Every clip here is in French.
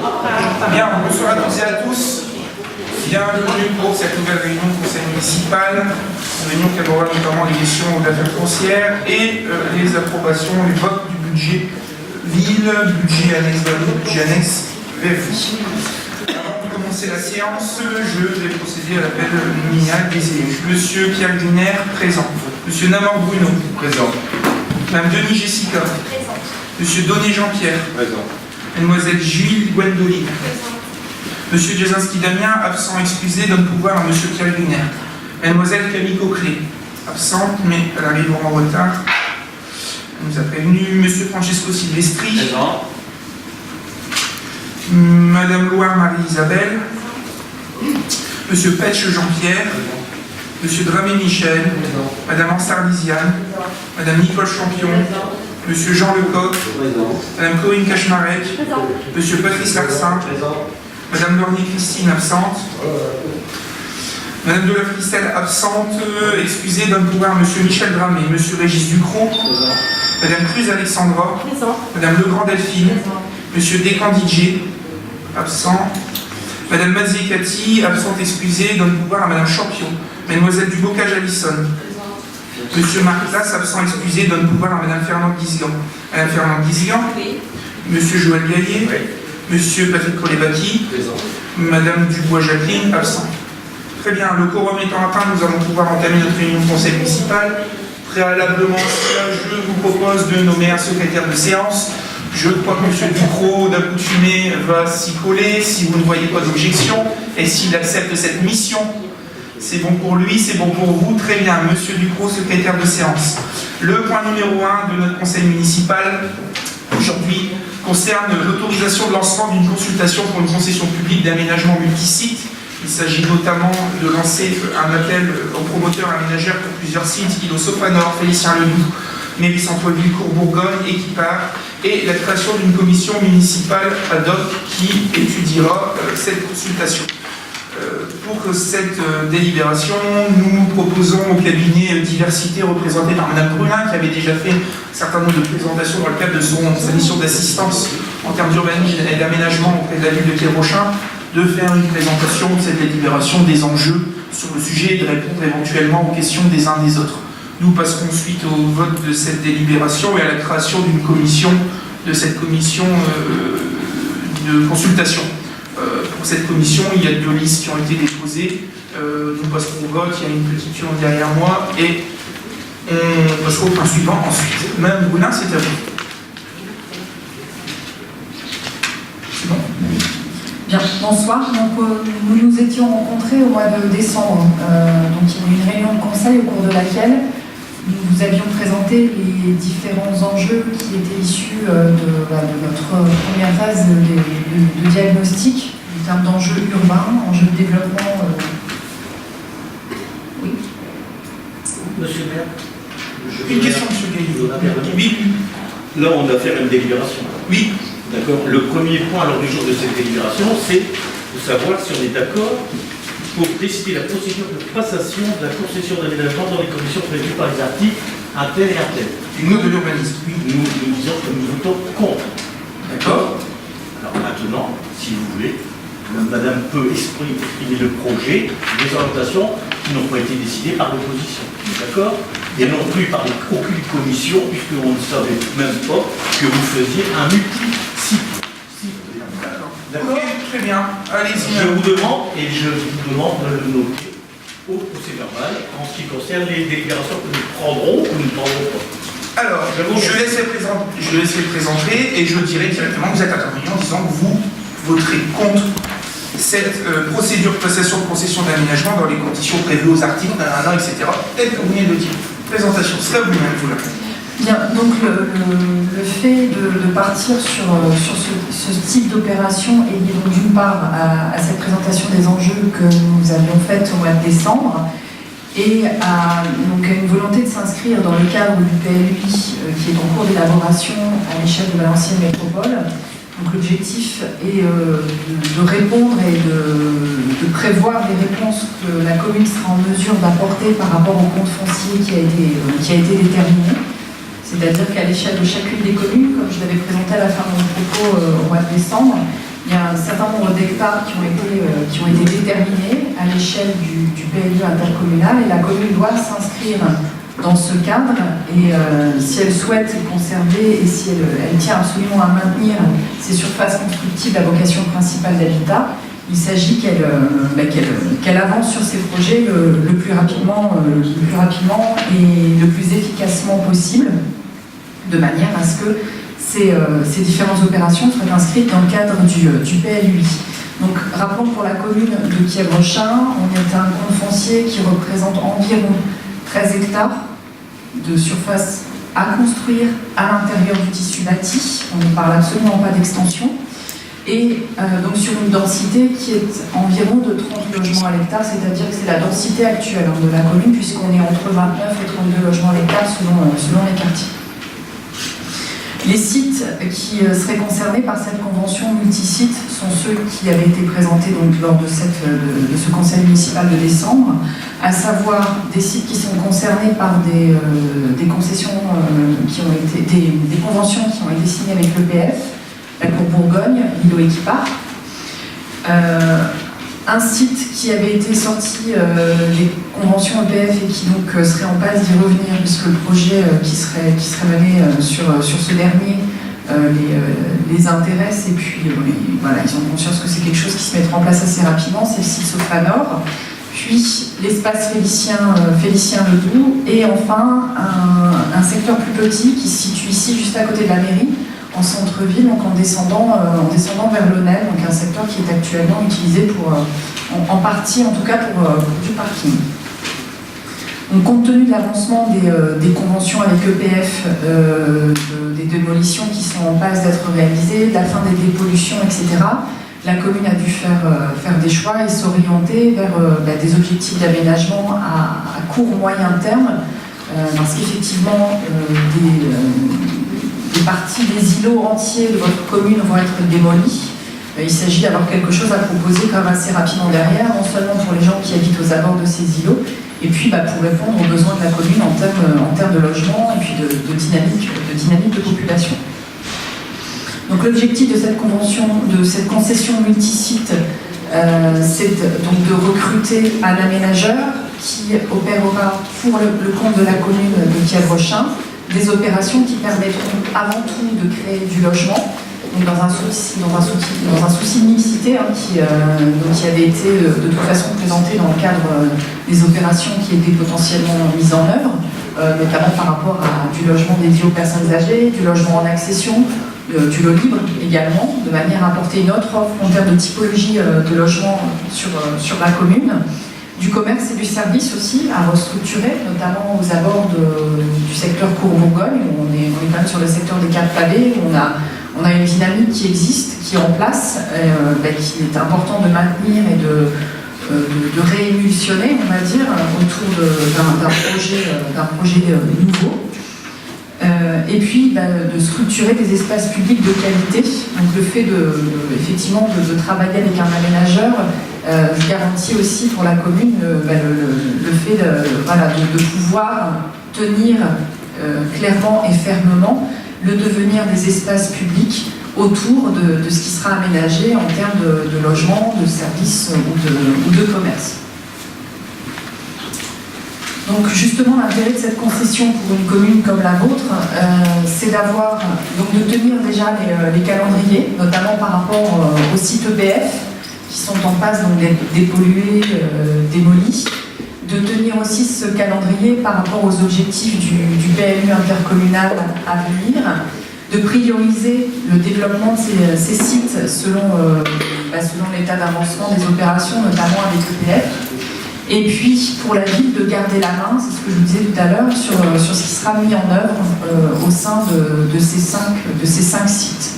Bien, bonsoir à toutes et à tous. Bienvenue pour cette nouvelle réunion du conseil municipal. Une réunion qui abordera notamment les questions d'affaires foncières et les approbations, les votes du budget ville, budget annexe Vallée, budget annexe VFI. Avant de commencer la séance, je vais procéder à l'appel nominal des élus. Monsieur Pierre Griner, présent. Monsieur Namor Bruno, Présent. Madame Denis Jessica, Présent. Monsieur Donné Jean-Pierre, Présent. Mademoiselle Gilles Gwendoline, Monsieur Jasinski Damien, absent excusé, donne pouvoir à Monsieur Pierre Griner. Mademoiselle Camille Coquelet, absente, mais elle arrive en retard. Elle nous a prévenu. Monsieur Francesco Silvestri. Présent. Madame Loire Marie-Isabelle. Monsieur Petch Jean-Pierre. Monsieur Dramé Michel. Madame Ansar Lisiane. Madame Nicole Champion. Monsieur Jean Lecoq. Madame Corinne Cachmarek. Monsieur Patrice Larsin. Madame Lornier Christine, absente. Madame de la Fristelle, absente. Excusez, donne pouvoir à Monsieur Michel Dramé. Monsieur Régis Ducrot. Madame Cruz Alexandra. Madame Legrand Delphine. Monsieur Descandidjé, absent. Madame Mazier Cathy, absente excusée, donne pouvoir à Madame Champion. Mademoiselle Dubocage Alison. Monsieur Marclas, absent excusé, donne pouvoir à Madame Fernande Guizgan. Madame Fernande Guizgan. Monsieur Joël Gaillet. Monsieur Patrick Colébaki. Madame Dubois Jacqueline, absent. Très bien, le quorum étant atteint, nous allons pouvoir entamer notre réunion de conseil municipal. Préalablement, je vous propose de nommer un secrétaire de séance. Je crois que M. Ducrot, d'accoutumé, va s'y coller si vous ne voyez pas d'objection. Et s'il accepte cette mission, c'est bon pour lui, c'est bon pour vous. Très bien, M. Ducrot, secrétaire de séance. Le point numéro 1 de notre conseil municipal, aujourd'hui, concerne l'autorisation de lancement d'une consultation pour une concession publique d'aménagement multisite. Il s'agit notamment de lancer un appel aux promoteurs aménageurs pour plusieurs sites, Îlot Sophanor, Félicien Ledoux, Mairie Centre-Ville, Cours-Bourgogne, Équipart, et la création d'une commission municipale ad hoc qui étudiera cette consultation. Pour cette délibération, nous proposons au cabinet Diversité représenté par Mme Brunin, qui avait déjà fait un certain nombre de présentations dans le cadre de sa mission d'assistance en termes d'urbanisme et d'aménagement auprès de la ville de Quai-Rochin, de faire une présentation de cette délibération, des enjeux sur le sujet et de répondre éventuellement aux questions des uns des autres. Nous passerons suite au vote de cette délibération et à la création d'une commission, de cette commission de consultation. Pour cette commission, il y a 2 listes qui ont été déposées. Nous passerons au vote, il y a une petite urne derrière moi et on passera au point suivant ensuite. Madame Brunin, c'est à vous. C'est bon? Bien, bonsoir. Donc, nous nous étions rencontrés au mois de décembre. Donc, il y a eu une réunion de conseil au cours de laquelle nous vous avions présenté les différents enjeux qui étaient issus de notre première phase de diagnostic en termes d'enjeux urbains, enjeux de développement. Oui. Monsieur le maire. Une question, M. Gaillot. Oui. Là, on doit faire une délibération. Oui. D'accord. Le premier point à l'ordre du jour de cette délibération, c'est de savoir si on est d'accord pour décider la procédure de passation de la concession d'aménagement dans les conditions prévues par les articles un tel et un tel. Une note de l'urbanisme. Oui. Nous disons que nous votons contre. D'accord. Alors maintenant, si vous voulez, madame peut exprimer le projet, des orientations qui n'ont pas été décidées par l'opposition. D'accord? Et non plus par aucune commission, puisqu'on ne savait même pas que vous faisiez un multi-site. D'accord? Ok, très bien. Allez-y. Je vous demande, et je vous demande de le noter au procès verbal en ce qui concerne les délibérations que nous prendrons ou que nous ne prendrons pas. Alors, je laisse les présenter et je dirai directement que vous êtes intervenu en disant que vous voterez contre cette procédure de passation de concession d'aménagement dans les conditions prévues aux articles, etc. Tel que vous venez de le dire. Présentation, c'est à vous-même, vous l'avez. Bien, donc le fait de partir sur ce type d'opération est lié donc d'une part à cette présentation des enjeux que nous avions faite au mois de décembre et à une volonté de s'inscrire dans le cadre du PLUI qui est en cours d'élaboration à l'échelle de Valenciennes Métropole. Donc l'objectif est de répondre et de prévoir des réponses que la commune sera en mesure d'apporter par rapport au compte foncier qui a été déterminé. C'est-à-dire qu'à l'échelle de chacune des communes, comme je l'avais présenté à la fin de mon propos au mois de décembre, Il y a un certain nombre d'hectares qui ont été déterminés à l'échelle du PLU intercommunal et la commune doit s'inscrire dans ce cadre et si elle souhaite conserver et si elle tient absolument à maintenir ces surfaces constructibles à vocation principale d'habitat, il s'agit qu'elle avance sur ces projets le plus rapidement et le plus efficacement possible, de manière à ce que ces différentes opérations soient inscrites dans le cadre du PLUI. Donc, rappelons pour la commune de Kièvre-Chin, on est un compte foncier qui représente environ 13 hectares de surface à construire à l'intérieur du tissu bâti. On ne parle absolument pas d'extension. Et donc sur une densité qui est environ de 30 logements à l'hectare, c'est-à-dire que c'est la densité actuelle de la commune, puisqu'on est entre 29 et 32 logements à l'hectare selon les quartiers. Les sites qui seraient concernés par cette convention multisite sont ceux qui avaient été présentés donc, lors de ce conseil municipal de décembre, à savoir des sites qui sont concernés par des concessions qui ont été, des conventions qui ont été signées avec l'EPF, la Cour Bourgogne, l'îlot Équipart. Un site qui avait été sorti des conventions EPF et qui donc serait en passe d'y revenir, puisque le projet qui serait mené sur ce dernier les intéresse et puis voilà, ils ont conscience que c'est quelque chose qui se mettra en place assez rapidement, c'est le site Sopra Nord, puis l'espace Félicien Ledoux et enfin un secteur plus petit qui se situe ici juste à côté de la mairie, en centre-ville, donc en descendant vers l'Aunel, donc un secteur qui est actuellement utilisé en partie en tout cas pour du parking. Donc, compte tenu de l'avancement des conventions avec EPF, des démolitions qui sont en passe d'être réalisées, de la fin des dépollutions, etc., la commune a dû faire des choix et s'orienter vers des objectifs d'aménagement à court moyen terme, parce qu'effectivement, des parties des îlots entiers de votre commune vont être démolis. Il s'agit d'avoir quelque chose à proposer quand même assez rapidement derrière, non seulement pour les gens qui habitent aux abords de ces îlots, et puis pour répondre aux besoins de la commune en termes de logement et puis de dynamique de population. Donc l'objectif de cette convention, de cette concession multisite, c'est donc de recruter un aménageur qui opérera pour le compte de la commune de Kièvre-Chin des opérations qui permettront avant tout de créer du logement, donc dans un souci de mixité qui avait été de toute façon présenté dans le cadre des opérations qui étaient potentiellement mises en œuvre, notamment par rapport à du logement dédié aux personnes âgées, du logement en accession, du lot libre également, de manière à apporter une autre offre en termes de typologie de logement sur la commune. Du commerce et du service aussi à restructurer, notamment aux abords du secteur Cour-Bourgogne, où on est quand même sur le secteur des Quatre Pavés, où on a une dynamique qui existe, qui est en place, qui est important de maintenir et de réémulsionner, on va dire, autour d'un projet nouveau. Et puis de structurer des espaces publics de qualité. Donc le fait effectivement de travailler avec un aménageur garantit aussi pour la commune le fait de pouvoir tenir clairement et fermement le devenir des espaces publics autour de ce qui sera aménagé en termes de logement, de services ou de commerce. Donc justement, l'intérêt de cette concession pour une commune comme la vôtre, c'est de tenir déjà les calendriers, notamment par rapport aux sites EPF, qui sont en passe d'être dépollués, démolis, de tenir aussi ce calendrier par rapport aux objectifs du PLU intercommunal à venir, de prioriser le développement de ces sites selon l'état d'avancement des opérations, notamment avec EPF. Et puis, pour la ville, de garder la main, c'est ce que je vous disais tout à l'heure, sur ce qui sera mis en œuvre au sein de ces cinq sites.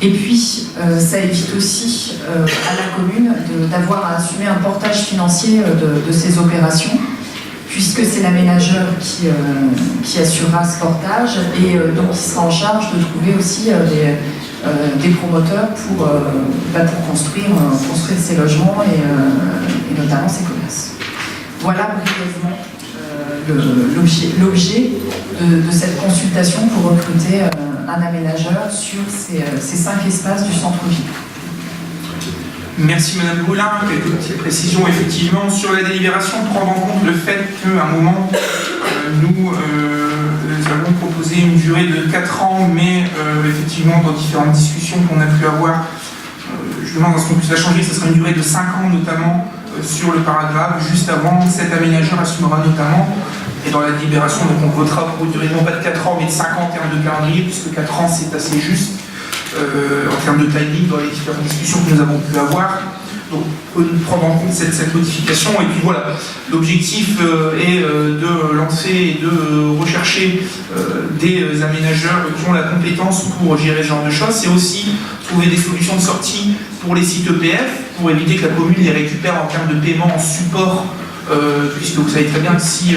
Et puis, ça évite aussi à la commune d'avoir à assumer un portage financier de ces opérations, puisque c'est l'aménageur qui assurera ce portage et donc qui sera en charge de trouver aussi des promoteurs pour construire ces logements et notamment ces commerces. Voilà brièvement l'objet de cette consultation pour recruter un aménageur sur ces 5 espaces du centre-ville. Merci Madame Boulin. Quelques petites précisions effectivement sur la délibération, prendre en compte le fait qu'à un moment nous avons proposé une durée de 4 ans, mais effectivement dans différentes discussions qu'on a pu avoir, je demande à ce qu'on puisse la changer, ce sera une durée de 5 ans notamment sur le paragraphe, juste avant, cet aménageur assumera notamment, et dans la délibération, donc on votera pour une durée non pas de 4 ans mais de 5 ans en termes de calendrier, puisque 4 ans c'est assez juste. En termes de timing dans les différentes discussions que nous avons pu avoir. Donc, prendre en compte cette modification. Et puis voilà, l'objectif est de lancer et de rechercher des aménageurs qui ont la compétence pour gérer ce genre de choses. C'est aussi trouver des solutions de sortie pour les sites EPF, pour éviter que la commune les récupère en termes de paiement en support, puisque vous savez très bien que si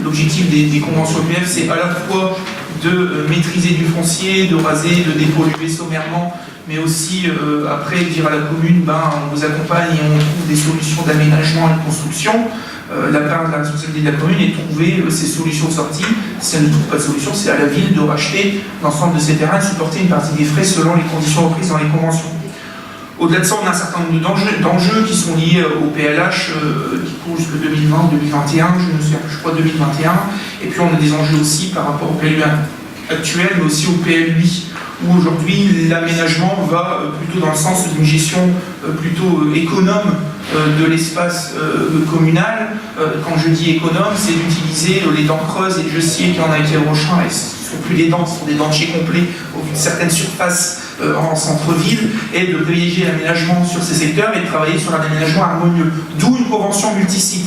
l'objectif des conventions EPF, c'est à la fois de maîtriser du foncier, de raser, de dépolluer sommairement, mais aussi après dire à la commune, on vous accompagne et on trouve des solutions d'aménagement et de construction. La part de la responsabilité de la commune est de trouver ces solutions de sortie. Si elle ne trouve pas de solution, c'est à la ville de racheter l'ensemble de ces terrains et de supporter une partie des frais selon les conditions reprises dans les conventions. Au-delà de ça, on a un certain nombre d'enjeux qui sont liés au PLH qui courent jusqu'en 2020, 2021, je crois 2021. Et puis on a des enjeux aussi par rapport au PLU actuel, mais aussi au PLUI, où aujourd'hui l'aménagement va plutôt dans le sens d'une gestion plutôt économe de l'espace communal. Quand je dis économe, c'est d'utiliser les dents creuses, et je sais qu'il y en a qui Rochin, et ce ne sont plus des dents, ce sont des dentiers complets au vu de certaines surfaces en centre-ville, et de privilégier l'aménagement sur ces secteurs et de travailler sur un aménagement harmonieux. D'où une convention multisite,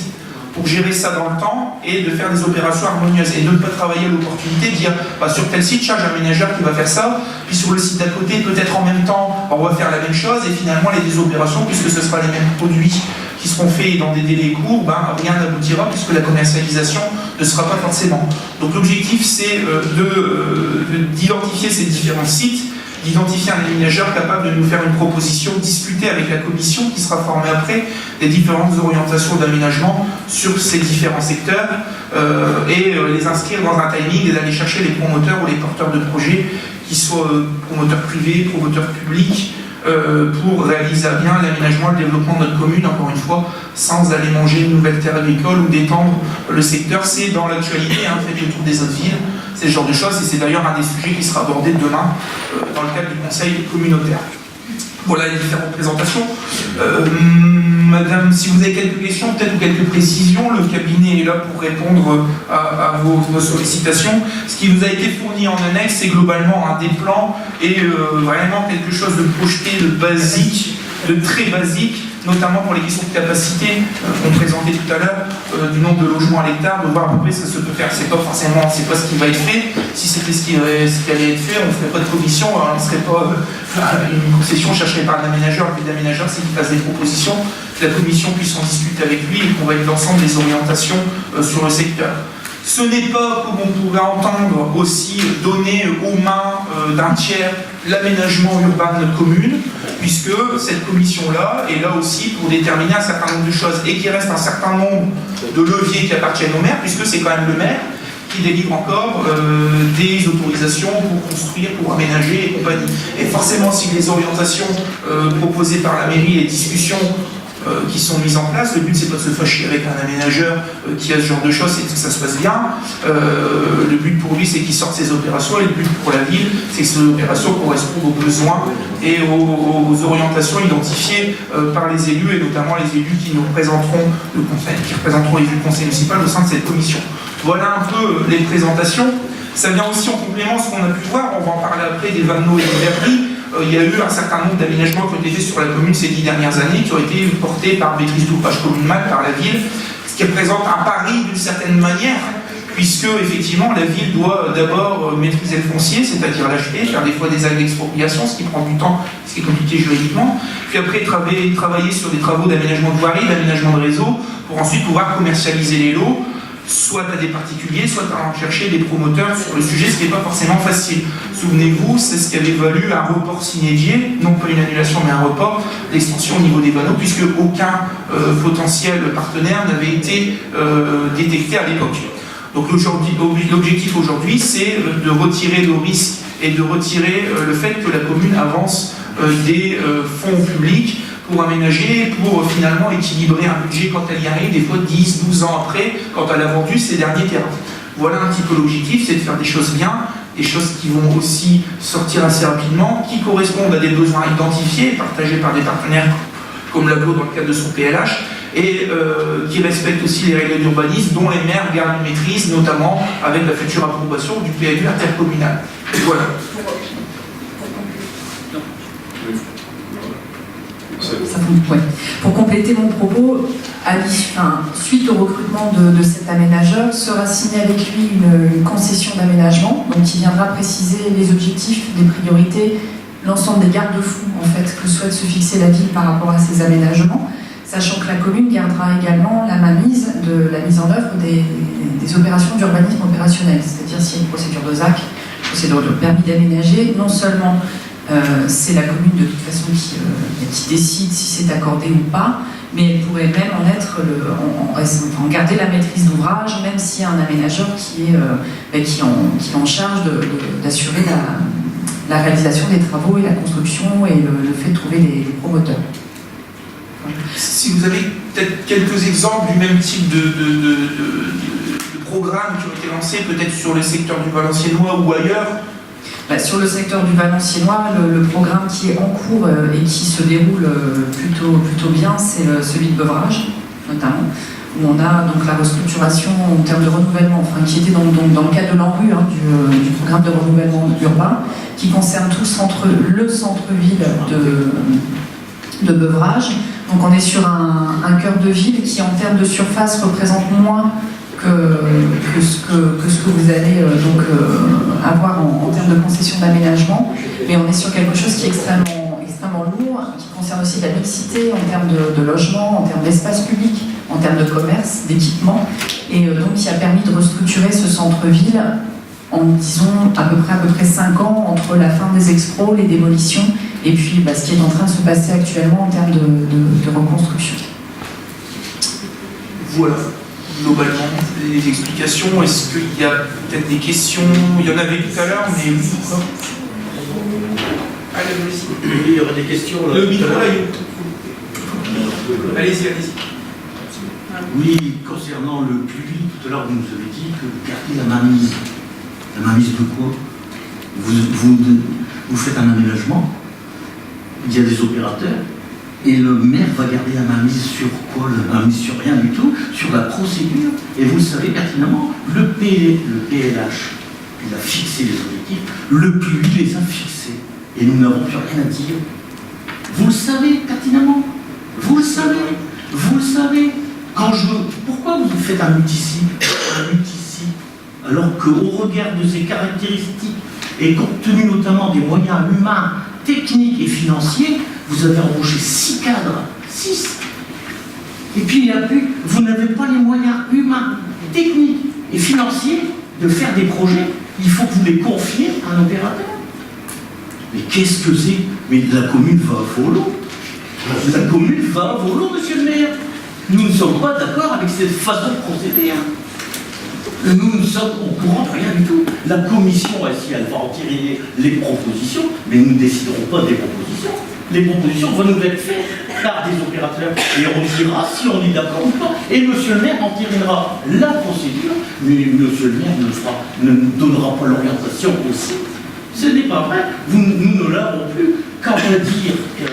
pour gérer ça dans le temps et de faire des opérations harmonieuses et de ne pas travailler à l'opportunité de dire sur tel site, j'ai un aménageur qui va faire ça, puis sur le site d'à côté, peut-être en même temps, on va faire la même chose, et finalement les opérations, puisque ce sera les mêmes produits qui seront faits dans des délais courts, rien n'aboutira puisque la commercialisation ne sera pas forcément. Donc l'objectif c'est d'identifier ces différents sites, d'identifier un aménageur capable de nous faire une proposition, discuter avec la commission qui sera formée après des différentes orientations d'aménagement sur ces différents secteurs et les inscrire dans un timing et d'aller chercher les promoteurs ou les porteurs de projets, qui soient promoteurs privés, promoteurs publics, pour réaliser à bien l'aménagement et le développement de notre commune, encore une fois, sans aller manger une nouvelle terre agricole ou d'étendre le secteur. C'est dans l'actualité, fait le tour des autres villes, c'est ce genre de choses, et c'est d'ailleurs un des sujets qui sera abordé demain dans le cadre du conseil communautaire. Voilà les différentes présentations. Madame, si vous avez quelques questions, peut-être ou quelques précisions, le cabinet est là pour répondre à vos sollicitations. Ce qui vous a été fourni en annexe, c'est globalement un des plans et vraiment quelque chose de projeté, de basique, de très basique, notamment pour les questions de capacité qu'on présentait tout à l'heure, du nombre de logements à l'hectare, de voir à peu près ce que ça peut faire. C'est pas forcément, c'est pas ce qui va être fait. Si c'était ce qui allait être fait, on ne ferait pas de commission, on ne serait pas une concession, on chercherait par un aménageur, et puis l'aménageur, c'est qu'il fasse des propositions, que la commission puisse en discuter avec lui et qu'on valide l'ensemble des orientations sur le secteur. Ce n'est pas, comme on pourrait entendre, aussi donner aux mains d'un tiers l'aménagement urbain de notre commune, puisque cette commission-là est là aussi pour déterminer un certain nombre de choses et qu'il reste un certain nombre de leviers qui appartiennent au maire, puisque c'est quand même le maire qui délivre encore des autorisations pour construire, pour aménager et compagnie. Et forcément, si les orientations proposées par la mairie, les discussions qui sont mises en place, le but c'est pas de se fâcher avec un aménageur qui a ce genre de choses, c'est que ça se passe bien. Le but pour lui c'est qu'il sorte ses opérations, et le but pour la ville c'est que ces opérations correspondent aux besoins et aux orientations identifiées par les élus, et notamment les élus qui nous représenteront le conseil, qui représenteront les élus du conseil municipal au sein de cette commission. Voilà un peu les présentations. Ça vient aussi en complément de ce qu'on a pu voir, on va en parler après, des vanneaux et des verreries. Il y a eu un certain nombre d'aménagements qui ont été faits sur la commune ces 10 dernières années, qui ont été portés par maîtrise d'ouvrage communale, par la ville, ce qui représente un pari d'une certaine manière, puisque effectivement la ville doit d'abord maîtriser le foncier, c'est-à-dire l'acheter, faire des fois des actes d'expropriation, ce qui prend du temps, ce qui est compliqué juridiquement, puis après travailler sur des travaux d'aménagement de voirie, d'aménagement de réseau, pour ensuite pouvoir commercialiser les lots, soit à des particuliers, soit à en chercher des promoteurs sur le sujet, ce qui n'est pas forcément facile. Souvenez-vous, c'est ce qui avait valu un report sine die, non pas une annulation mais un report d'extension au niveau des panneaux, puisque aucun potentiel partenaire n'avait été détecté à l'époque. Donc l'objectif aujourd'hui, c'est de retirer le risque et de retirer le fait que la commune avance des fonds publics pour aménager, pour finalement équilibrer un budget quand elle y arrive, des fois 10, 12 ans après, quand elle a vendu ses derniers terrains. Voilà un petit peu l'objectif, c'est de faire des choses bien, des choses qui vont aussi sortir assez rapidement, qui correspondent à des besoins identifiés, partagés par des partenaires comme l'AGLO dans le cadre de son PLH, et qui respectent aussi les règles d'urbanisme dont les maires gardent une maîtrise, notamment avec la future approbation du PLU intercommunal. Et voilà. Pour compléter mon propos, suite au recrutement de cet aménageur, sera signée avec lui une concession d'aménagement, donc qui viendra préciser les objectifs, les priorités, l'ensemble des garde-fous en fait, que souhaite se fixer la ville par rapport à ces aménagements, sachant que la commune gardera également la mainmise de la mise en œuvre des opérations d'urbanisme opérationnel, c'est-à-dire s'il y a une procédure de ZAC, procédure de permis d'aménager, non seulement c'est la commune de toute façon qui décide si c'est accordé ou pas, mais elle pourrait même en être en garder la maîtrise d'ouvrage, même s'il y a un aménageur qui est en charge d'assurer la réalisation des travaux et la construction et le fait de trouver les promoteurs. Si vous avez peut-être quelques exemples du même type de programmes qui ont été lancés, peut-être sur le secteur du Valenciennois ou ailleurs. Sur le secteur du Valenciennois, le programme qui est en cours et qui se déroule plutôt bien, c'est celui de Beuvrages, notamment, où on a donc la restructuration en termes de renouvellement, qui était dans le cadre de l'ANRU, du programme de renouvellement urbain, qui concerne tout le centre-ville de Beuvrages. Donc on est sur un cœur de ville qui, en termes de surface, représente moins que ce que vous allez avoir en termes de concession d'aménagement, mais on est sur quelque chose qui est extrêmement lourd, qui concerne aussi la mixité en termes de logement, en termes d'espace public, en termes de commerce, d'équipement, et donc qui a permis de restructurer ce centre-ville en, disons, à peu près 5 ans entre la fin des expros, les démolitions, et puis ce qui est en train de se passer actuellement en termes de reconstruction. Voilà. Globalement, les explications. Est-ce qu'il y a peut-être des questions? Il y en avait tout à l'heure, mais oui, pourquoi? Allez, vas-y. Il y aura des questions. Le micro, là, allez-y. Oui, concernant le public, tout à l'heure, vous nous avez dit que vous gardez la mainmise. La mainmise de quoi? Vous faites un aménagement, il y a des opérateurs, et le maire va garder la mainmise sur quoi? La mainmise sur rien du tout, sur la procédure. Et vous le savez pertinemment, le PLH, il a fixé les objectifs, le PLU les a fixés. Et nous n'avons plus rien à dire. Vous le savez pertinemment. Vous le savez. Pourquoi vous faites un multisite alors qu'au regard de ses caractéristiques et compte tenu notamment des moyens humains, techniques et financiers, vous avez embauché 6 cadres, 6. Et puis vous n'avez pas les moyens humains, techniques et financiers de faire des projets. Il faut que vous les confiez à un opérateur. Mais qu'est-ce que c'est? Mais la commune va à volo. La commune va à volo, monsieur le maire. Nous ne sommes pas d'accord avec cette façon de procéder. Nous ne sommes au courant de rien du tout. La commission, si elle va en tirer les propositions, mais nous ne déciderons pas des propositions. Les propositions vont nous être faites par des opérateurs et on dira si on est d'accord ou pas. Et monsieur le maire en tirera la procédure, mais monsieur le maire ne nous donnera pas l'orientation aussi. Ce n'est pas vrai. Nous ne l'avons plus. Quand on va dire que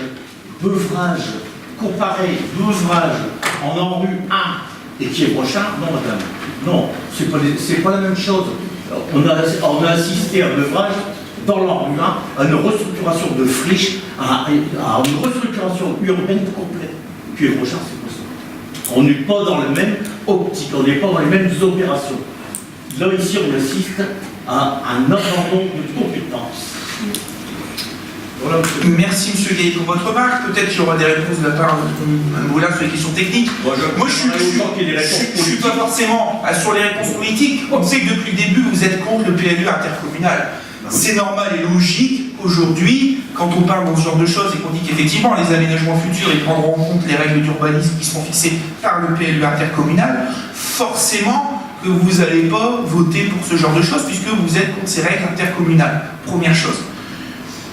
Beuvrages, comparer Beuvrages en ANRU 1 et qui est prochain, non madame. Non, c'est pas la même chose. On a assisté à Beuvrages dans l'ANRU 1 à une restructuration de friches, à une restructuration urbaine complète. Puis prochain, c'est pas ça. On n'est pas dans la même optique, on n'est pas dans les mêmes opérations. Là, ici, on assiste à un abandon de compétences. Voilà, merci M. Gaillet pour votre remarque. Peut-être qu'il y aura des réponses de la part de Mme Boulard sur les questions techniques. Moi, je ne suis pas forcément sur les réponses politiques. On sait que depuis le début, vous êtes contre le PLU intercommunal. C'est normal et logique qu'aujourd'hui, quand on parle dans ce genre de choses et qu'on dit qu'effectivement les aménagements futurs ils prendront en compte les règles d'urbanisme qui seront fixées par le PLU intercommunal, forcément que vous n'allez pas voter pour ce genre de choses puisque vous êtes contre ces règles intercommunales. Première chose.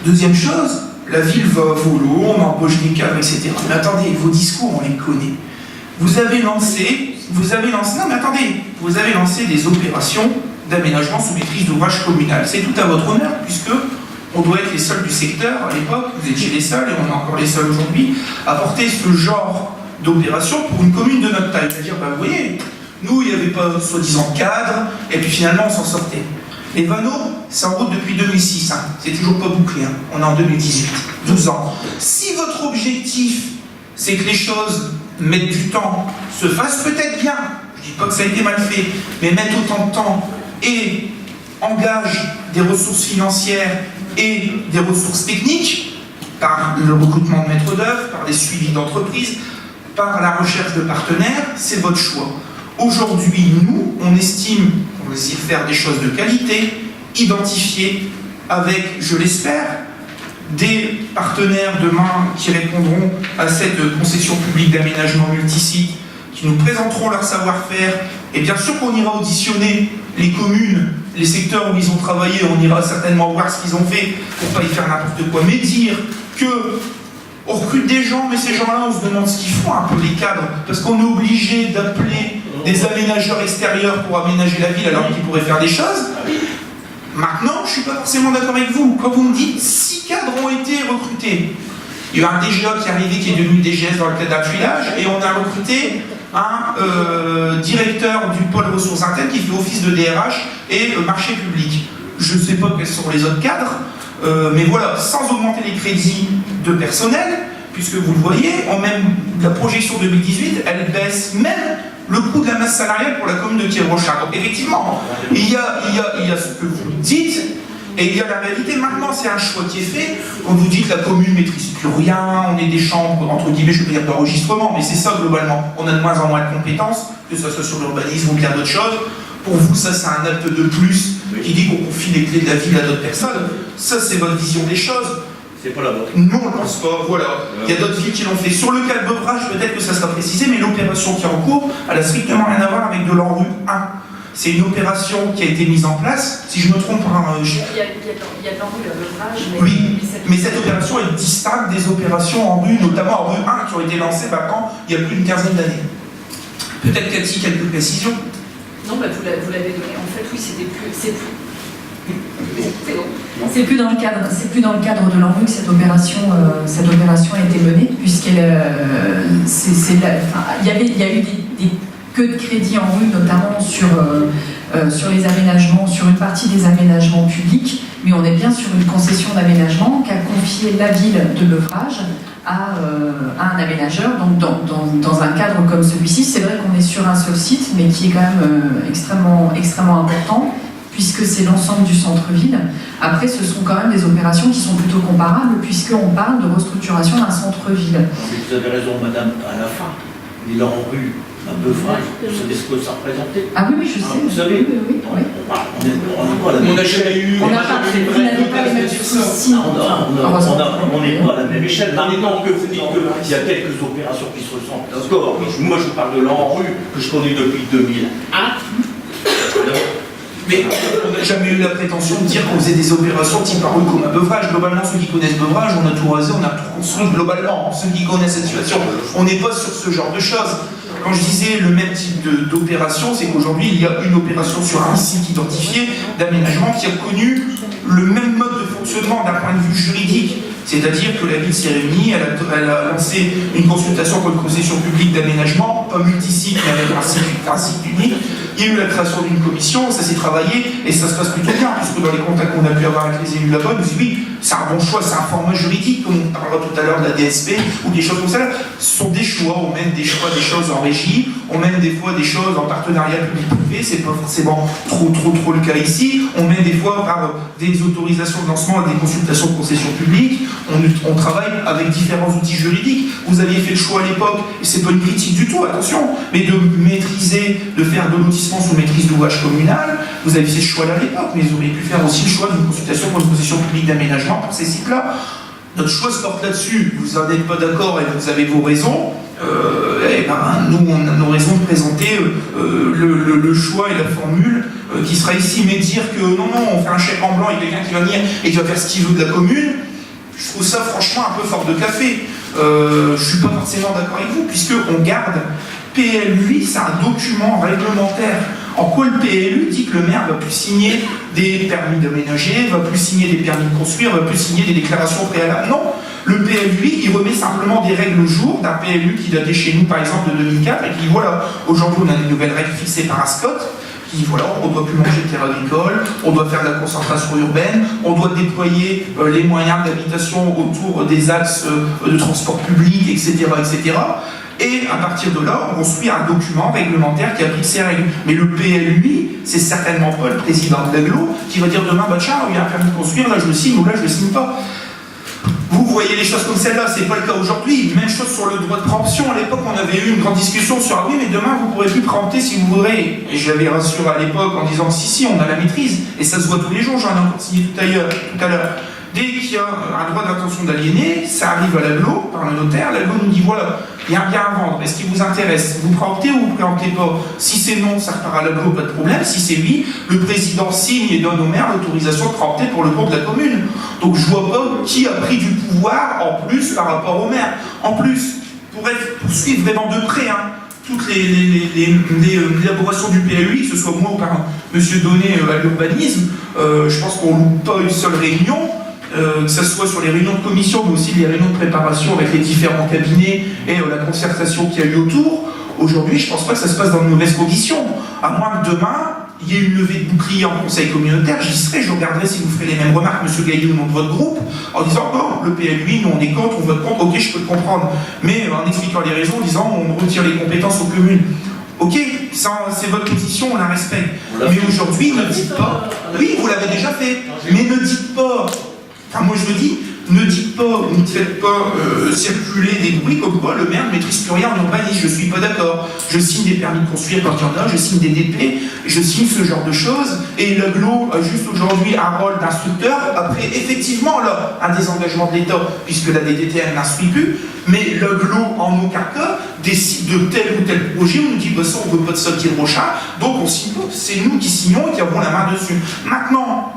Deuxième chose, la ville va à volo, on embauche des cadres, etc. Mais attendez, vos discours, on les connaît. Vous avez lancé des opérations d'aménagement sous maîtrise d'ouvrage communal. C'est tout à votre honneur, puisque on doit être les seuls du secteur à l'époque, vous étiez les seuls, et on est encore les seuls aujourd'hui, à porter ce genre d'opération pour une commune de notre taille. C'est-à-dire, vous voyez, nous, il n'y avait pas soi-disant cadre, et puis finalement, on s'en sortait. Les vanneaux, c'est en route depuis 2006, hein. C'est toujours pas bouclé, hein. On est en 2018, 12 ans. Si votre objectif, c'est que les choses mettent du temps, se fassent peut-être bien, je dis pas que ça a été mal fait, mais mettent autant de temps et engagent des ressources financières et des ressources techniques, par le recrutement de maîtres d'œuvre, par des suivis d'entreprise, par la recherche de partenaires, c'est votre choix. Aujourd'hui, nous, on estime qu'on va essayer de faire des choses de qualité, identifier avec, je l'espère, des partenaires demain qui répondront à cette concession publique d'aménagement multisite, qui nous présenteront leur savoir-faire, et bien sûr qu'on ira auditionner les communes, les secteurs où ils ont travaillé, on ira certainement voir ce qu'ils ont fait pour pas y faire n'importe quoi, mais dire que on recrute des gens, mais ces gens-là, on se demande ce qu'ils font, un peu les cadres, parce qu'on est obligé d'appeler des aménageurs extérieurs pour aménager la ville alors qu'ils pourraient faire des choses. Maintenant, je ne suis pas forcément d'accord avec vous. Quand vous me dites 6 cadres ont été recrutés, il y a eu un DGA qui est arrivé, qui est devenu DGS dans le cadre d'un tuilage, et on a recruté un directeur du pôle ressources internes qui fait office de DRH et marché public. Je ne sais pas quels sont les autres cadres, mais voilà, sans augmenter les crédits de personnel, puisque vous le voyez, la projection 2018, elle baisse même le coût de la masse salariale pour la commune de Kievrochard. Donc effectivement, il y a ce que vous dites, et il y a la réalité. Maintenant, c'est un choix qui est fait. Quand vous dites la commune ne maîtrise plus rien, on est des chambres, entre guillemets, je veux dire d'enregistrement, mais c'est ça globalement. On a de moins en moins de compétences, que ce soit sur l'urbanisme ou bien d'autres choses. Pour vous, ça c'est un acte de plus qui dit qu'on confie les clés de la ville à d'autres personnes. Ça, c'est votre vision des choses. C'est pas la vôtre. Non, on ne pense pas, voilà. Il y a d'autres villes qui l'ont fait. Sur le cas de Bevrage, peut-être que ça sera précisé, mais l'opération qui est en cours, elle n'a strictement rien à voir avec de l'ANRU 1. C'est une opération qui a été mise en place, si je me trompe pas. Il y a de l'ANRU à Bevrage, mais... Oui, mais cette opération est distincte des opérations en rue, notamment en rue 1, qui ont été lancées il y a plus d'une quinzaine d'années. Peut-être Cathy, quelques précisions. Non, bah, vous l'avez donné. En fait, oui, c'est plus dans le cadre de l'ANRU que cette opération a été menée, puisqu'il y a eu des queues de crédit en rue, notamment sur les aménagements, sur une partie des aménagements publics, mais on est bien sur une concession d'aménagement qu'a confié la ville de Bevrage à un aménageur. Donc dans un cadre comme celui-ci, c'est vrai qu'on est sur un seul site, mais qui est quand même extrêmement important, puisque c'est l'ensemble du centre-ville. Après, ce sont quand même des opérations qui sont plutôt comparables, puisqu'on parle de restructuration d'un centre-ville. Vous avez raison, madame, à la fin, il est en rue, à Bevrage, vous savez ce que ça représentait? Ah oui, je sais. Vous savez, oui. on n'a jamais eu... Vous n'avez pas les mêmes soucis. On n'est pas à la même échelle. Maintenant que vous dites qu'il y a quelques opérations qui se ressemblent, d'accord, moi je vous parle de l'ANRU, que je connais depuis 2001. Mais on n'a jamais eu la prétention de dire qu'on faisait des opérations type rue comme à Bevrage. Globalement, ceux qui connaissent Bevrage, on a tout rasé, on a tout construit globalement. Ceux qui connaissent cette situation, on n'est pas sur ce genre de choses. Quand je disais le même type d'opération, c'est qu'aujourd'hui, il y a une opération sur un site identifié d'aménagement qui a connu le même mode de fonctionnement d'un point de vue juridique. C'est-à-dire que la ville s'est réunie, elle a lancé une consultation pour une concession publique d'aménagement, pas multisite, mais avec un site unique. Il y a eu la création d'une commission, ça s'est travaillé, et ça se passe plutôt bien, puisque dans les contacts qu'on a pu avoir avec les élus là-bas, ils nous disent oui, c'est un bon choix, c'est un format juridique, comme on parlera tout à l'heure de la DSP, ou des choses comme ça. Ce sont des choix, on mène des choses en régie, on mène des fois des choses en partenariat public-privé, c'est pas forcément trop le cas ici. On mène des fois par des autorisations de lancement et des consultations de concession publique. On travaille avec différents outils juridiques. Vous aviez fait le choix à l'époque, et c'est pas une critique du tout, attention, mais de maîtriser, de faire de lotissement sous maîtrise d'ouvrage communal. Vous avez fait ce choix-là à l'époque, mais vous auriez pu faire aussi le choix d'une consultation pour une concession publique d'aménagement pour ces sites-là. Notre choix se porte là-dessus. Vous n'en êtes pas d'accord et vous avez vos raisons. nous, on a nos raisons de présenter le choix et la formule qui sera ici. Mais dire que non, on fait un chèque en blanc et quelqu'un qui va venir et qui va faire ce qu'il veut de la commune, je trouve ça franchement un peu fort de café. Je ne suis pas forcément d'accord avec vous, puisqu'on garde PLUI, c'est un document réglementaire. En quoi le PLU dit que le maire ne va plus signer des permis d'aménager, va plus signer des permis de construire, va plus signer des déclarations préalables? Non, le PLUI, il remet simplement des règles au jour d'un PLU qui datait chez nous, par exemple, de 2004, et qui, voilà, aujourd'hui, on a des nouvelles règles fixées par ASCOT, qui, voilà, on ne doit plus manger de terre agricole, on doit faire de la concentration urbaine, on doit déployer les moyens d'habitation autour des axes de transport public, etc., etc. Et à partir de là, on construit un document réglementaire qui applique ces règles. Mais le PLUI, c'est certainement pas le président de l'aglo qui va dire demain, bah tiens, il y a un permis de construire, là je le signe ou là je le signe pas. Vous voyez les choses comme celle-là, c'est pas le cas aujourd'hui. Même chose sur le droit de préemption. À l'époque, on avait eu une grande discussion sur oui, mais demain vous pourrez plus préempter si vous voudrez. Et je l'avais rassuré à l'époque en disant si, on a la maîtrise. Et ça se voit tous les jours, j'en ai encore signé tout à l'heure. Dès qu'il y a un droit d'intention d'aliéner, ça arrive à l'aglo, par le notaire, l'aglo nous dit voilà, il y a un bien à vendre, est-ce qu'il vous intéresse? Vous préemptez ou vous préemptez pas? Si c'est non, ça repart à l'aglo, pas de problème. Si c'est oui, le président signe et donne au maire l'autorisation de préempter pour le compte de la commune. Donc je vois pas qui a pris du pouvoir en plus par rapport au maire. En plus, pour suivre vraiment de près, toutes l'élaboration du PLUI, que ce soit moi ou par monsieur Donné à l'urbanisme, je pense qu'on ne loupe pas une seule réunion. Que ce soit sur les réunions de commission, mais aussi les réunions de préparation avec les différents cabinets et la concertation qu'il y a eu autour. Aujourd'hui, je ne pense pas que ça se passe dans de mauvaises conditions. À moins que demain, il y ait une levée de bouclier en conseil communautaire, j'y serai, je regarderai si vous ferez les mêmes remarques, monsieur Gaillot, au nom de votre groupe, en disant non, le PLUI, nous on est contre, on vote contre, ok, je peux le comprendre. Mais en expliquant les raisons, en disant on retire les compétences aux communes. Ok, c'est votre position, on la respecte. Mais aujourd'hui, ne dites pas. Oui, vous l'avez déjà fait, mais ne dites pas. Enfin, moi je me dis, ne dites pas, ne faites pas circuler des bruits comme quoi le maire ne maîtrise plus rien en urbanisme. Je ne suis pas d'accord. Je signe des permis de construire quand il y en a, je signe des DP, je signe ce genre de choses. Et l'aglo a juste aujourd'hui un rôle d'instructeur. Après, effectivement, là, un désengagement de l'État, puisque la DDTM n'instruit plus. Mais l'aglo, en aucun cas, décide de tel ou tel projet. On nous dit, bah, ça, on ne veut pas de ça qui est le chat. Donc on signe pas. C'est nous qui signons et qui avons la main dessus. Maintenant,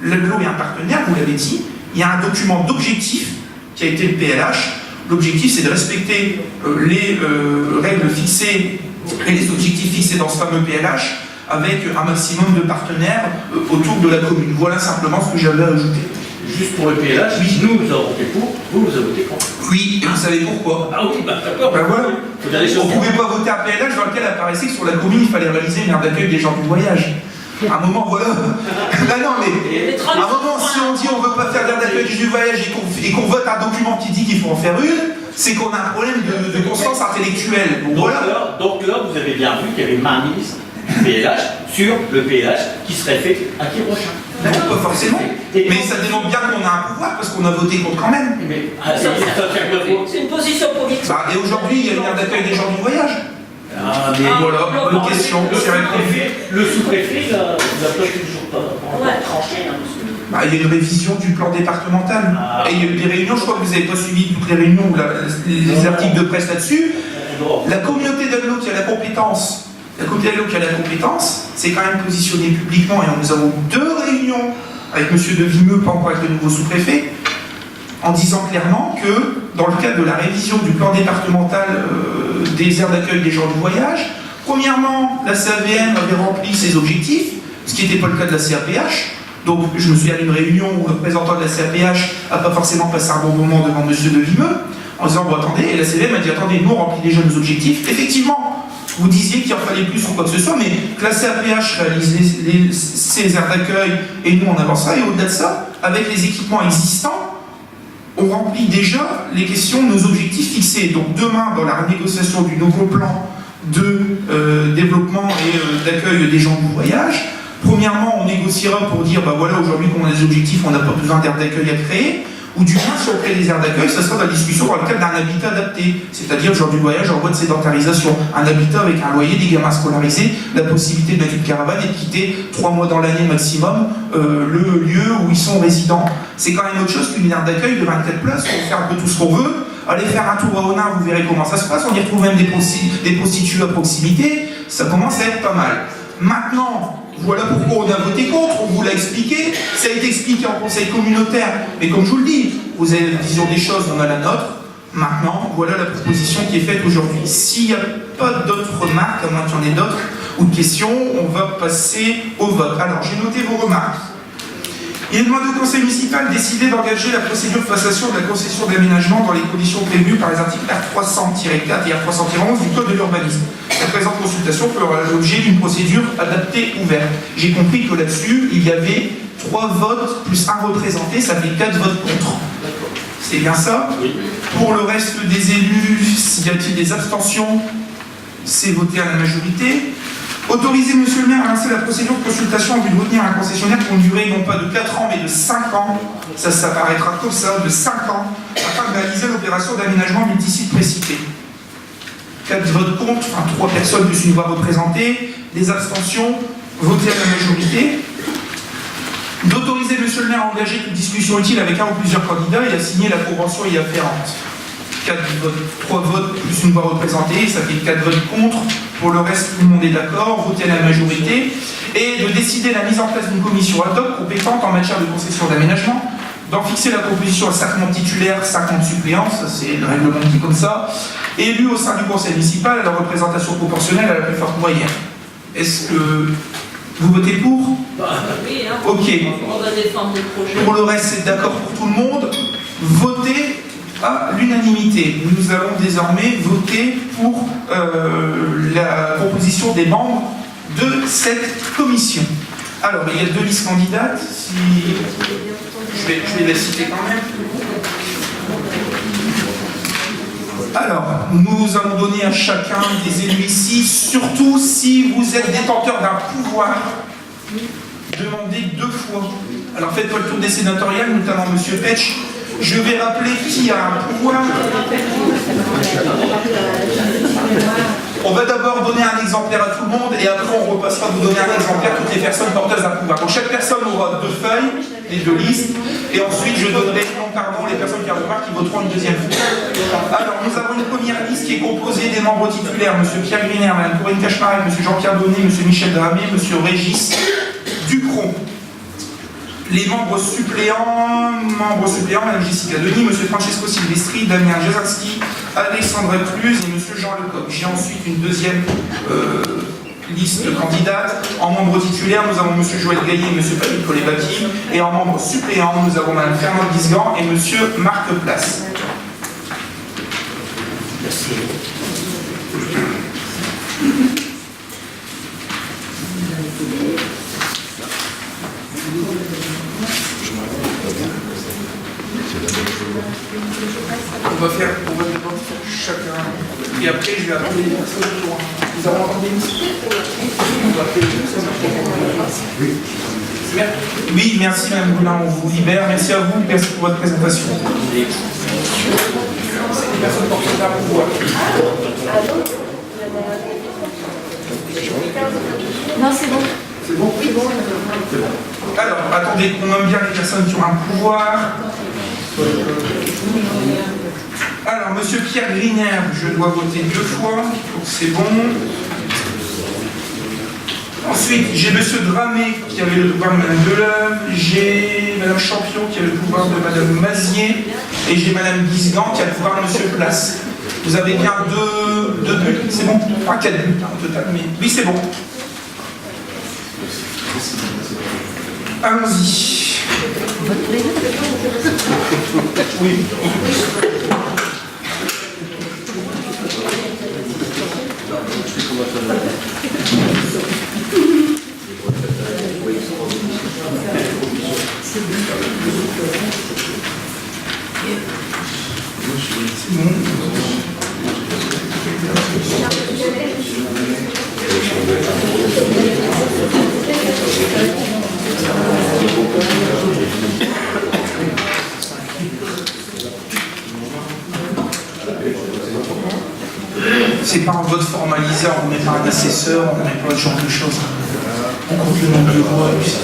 l'aglo est un partenaire, vous l'avez dit. Il y a un document d'objectif qui a été le PLH. L'objectif, c'est de respecter les règles fixées et les objectifs fixés dans ce fameux PLH avec un maximum de partenaires autour de la commune. Voilà simplement ce que j'avais à ajouter. Juste pour le PLH, oui. Nous avons voté pour, vous avez voté contre. Oui, et vous savez pourquoi? Ah oui, d'accord. Ben voilà. On ne pouvait pas voter un PLH dans lequel apparaissait que sur la commune, il fallait réaliser une aire d'accueil des gens du voyage. À un moment, voilà. Ben non, mais à un moment, si on dit on ne veut pas faire d'aire d'accueil du voyage et qu'on vote un document qui dit qu'il faut en faire une, c'est qu'on a un problème de conscience intellectuelle. Donc, voilà. Donc là, vous avez bien vu qu'il y avait mainmise du PLH sur le PLH qui serait fait à qui prochain. Non, pas forcément. Mais ça démontre bien qu'on a un pouvoir parce qu'on a voté contre quand même. C'est une position politique. Bah, et aujourd'hui, il y a une aire d'accueil des gens du voyage. Ah, mais voilà, bonne question. Le sous-préfet, il n'a pas toujours pas tranché, monsieur. Bah, il y a une révision du plan départemental. Et il y a eu des réunions, je crois que vous n'avez pas suivi toutes les réunions ou les articles de presse là-dessus. La communauté d'agglo qui a la compétence, c'est quand même positionné publiquement, et nous avons 2 réunions avec M. de Vimeux, pas encore avec le nouveau sous-préfet, en disant clairement que, dans le cadre de la révision du plan départemental des aires d'accueil des gens du voyage, premièrement, la CAVM avait rempli ses objectifs, ce qui n'était pas le cas de la CAPH. Donc, je me souviens d'une réunion où le représentant de la CAPH n'a pas forcément passé un bon moment devant M. de Vimeux, en disant, bon, attendez, et la CAVM a dit, attendez, nous, on remplit déjà nos objectifs. Effectivement, vous disiez qu'il en fallait plus ou quoi que ce soit, mais que la CAPH réalise ses aires d'accueil, et nous, on avancera, et au-delà de ça, avec les équipements existants, on remplit déjà les questions de nos objectifs fixés. Donc demain, dans la négociation du nouveau plan de développement et d'accueil des gens du voyage, premièrement, on négociera pour dire, bah voilà, aujourd'hui qu'on a des objectifs, on n'a pas besoin d'aires d'accueil à créer, ou du moins, si on crée des aires d'accueil, ça sera dans la discussion dans le cadre d'un habitat adapté, c'est-à-dire le genre du voyage en voie de sédentarisation, un habitat avec un loyer, des gamins scolarisés, la possibilité de mettre une caravane et de quitter 3 mois dans l'année maximum le lieu où ils sont résidents. C'est quand même autre chose qu'une aire d'accueil de 24 places, on fait un peu tout ce qu'on veut, Allez faire un tour à Onard, vous verrez comment ça se passe. On y retrouve même des prostituées à proximité. Ça commence à être pas mal. Maintenant, voilà pourquoi on a voté contre, on vous l'a expliqué. Ça a été expliqué en conseil communautaire. Mais comme je vous le dis, vous avez la vision des choses, on a la nôtre. Maintenant, voilà la proposition qui est faite aujourd'hui. S'il n'y a pas d'autres remarques, à moins qu'il y en ait d'autres, ou de questions, on va passer au vote. Alors, j'ai noté vos remarques. Il est demandé au conseil municipal de décider d'engager la procédure de passation de la concession d'aménagement dans les conditions prévues par les articles R300-4 et R300-11 du Code de l'urbanisme. La présente consultation fera l'objet d'une procédure adaptée ouverte. J'ai compris que là-dessus, il y avait 3 votes plus 1 représenté, ça fait 4 votes contre. C'est bien ça? Oui. Pour le reste des élus, s'il y a-t-il des abstentions, c'est voté à la majorité. Autoriser monsieur le maire à lancer la procédure de consultation en vue de retenir un concessionnaire pour une durée non pas de 4 ans mais de 5 ans, ça paraîtra comme ça, de 5 ans, afin de réaliser l'opération d'aménagement multisite précité. 4 votes contre, enfin 3 personnes plus une voix représentée, des abstentions, votées à la majorité. D'autoriser monsieur le maire à engager toute discussion utile avec un ou plusieurs candidats et à signer la convention y afférente. 3 votes plus une voix représentée, ça fait 4 votes contre. Pour le reste, tout le monde est d'accord, voté à la majorité. Et de décider la mise en place d'une commission ad hoc compétente en matière de concession d'aménagement, d'en fixer la composition à 50 titulaires, 50 suppléants, ça c'est le règlement qui est comme ça, élus au sein du conseil municipal à la représentation proportionnelle à la plus forte moyenne. Est-ce que vous votez pour? Oui, hein. Ok. On va défendre le projet. Pour le reste, c'est d'accord pour tout le monde. Votez à l'unanimité. Nous allons désormais voter pour la proposition des membres de cette commission. Alors, il y a 2 listes candidates. Je vais les citer quand même. Alors, nous allons donner à chacun des élus ici, surtout si vous êtes détenteur d'un pouvoir, demandez 2 fois. Alors, faites-moi le tour des sénatoriales, notamment M. Petch. Je vais rappeler qui a un pouvoir. On va d'abord donner un exemplaire à tout le monde et après on repassera vous donner un exemplaire à toutes les personnes porteuses d'un pouvoir. Donc chaque personne aura 2 feuilles, les 2 listes, et ensuite je donnerai les personnes qui ont un pouvoir qui voteront une deuxième fois. Alors nous avons une première liste qui est composée des membres titulaires, M. Pierre Griner, Mme Corinne Cachmarek, M. Jean-Pierre Donnet, M. Michel Dramé, M. Régis Ducron. Les membres suppléants, Mme Jessica Denis, M. Francesco Silvestri, Damien Jasinski, Alexandre Cluse et M. Jean Lecoq. J'ai ensuite une deuxième liste de candidates. En membres titulaires, nous avons M. Joël Gaillet et M. Patrick Colébati. Et en membres suppléants, nous avons Mme Fernande Guisgan et M. Marc Place. Merci. On va d'abord faire chacun. Et après, je vais appeler les personnes au loin. Vous avez entendu on va appeler les personnes. Oui, merci Mme Boulin, on vous libère. Merci à vous, merci pour votre présentation. C'est des personnes porteuses d'un pouvoir. Non, c'est bon. C'est bon? Oui, bon. C'est bon. Alors, attendez, on nomme bien les personnes qui ont un pouvoir. Alors, M. Pierre Griner, je dois voter 2 fois, donc c'est bon. Ensuite, j'ai M. Dramé qui avait le pouvoir de Mme Deleuve, j'ai Mme Champion qui a le pouvoir de Mme Mazier, et j'ai Mme Guisgan qui a le pouvoir de M. Place. Vous avez bien 2 buts, c'est bon? Enfin, 4 buts au total, mais oui, c'est bon. Allons-y. Oui. C'est pas un vote formalisé, on ne met pas un assesseur, on ne met pas ce genre de choses. On compte le nombre de voix, et puis ça.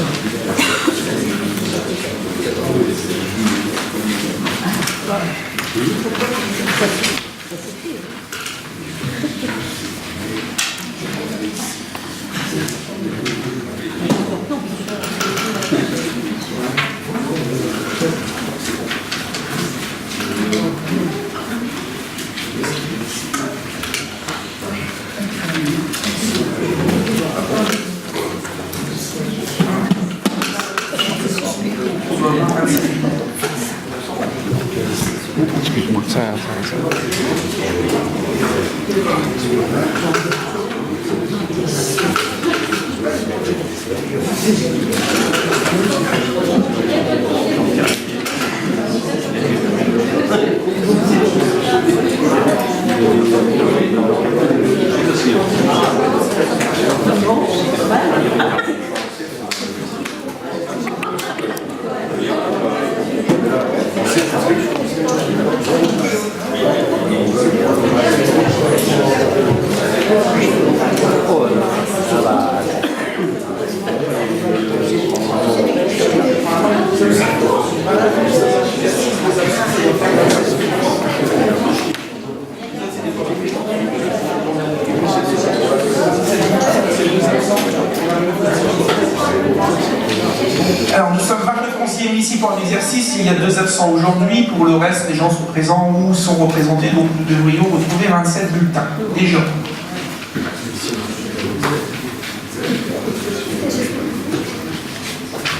Alors, nous sommes 29 conseillers municipaux en exercice, il y a 2 absents aujourd'hui, pour le reste, les gens sont présents ou sont représentés, donc nous devrions retrouver 27 bulletins, déjà.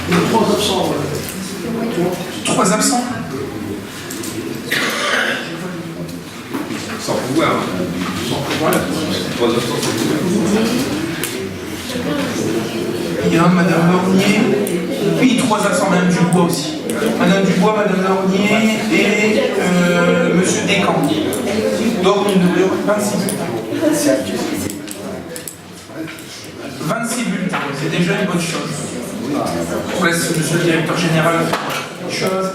Il y a 3 absents. 3 absents? Sans pouvoir. Voilà. 3 absents sans pouvoir. Il y a Madame Lornier, puis 3 absents, Madame Dubois aussi. Madame Dubois, Madame Lornier et Monsieur Descamps. Donc nous devrions 26 bulletins. 26 bulletins, c'est déjà une bonne chose. Je laisse Monsieur le Directeur Général faire une chose.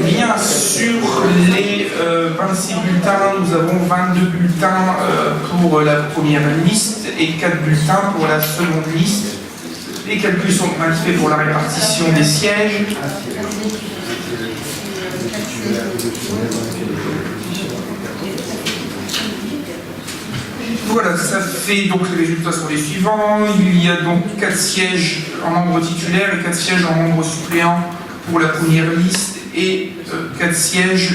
Bien, sur les 26 bulletins, nous avons 22 bulletins pour la première liste et 4 bulletins pour la seconde liste. Les calculs sont faits pour la répartition des sièges. Voilà, ça fait donc les résultats sont les suivants. Il y a donc 4 sièges en membres titulaires et 4 sièges en membres suppléants pour la première liste et 4 sièges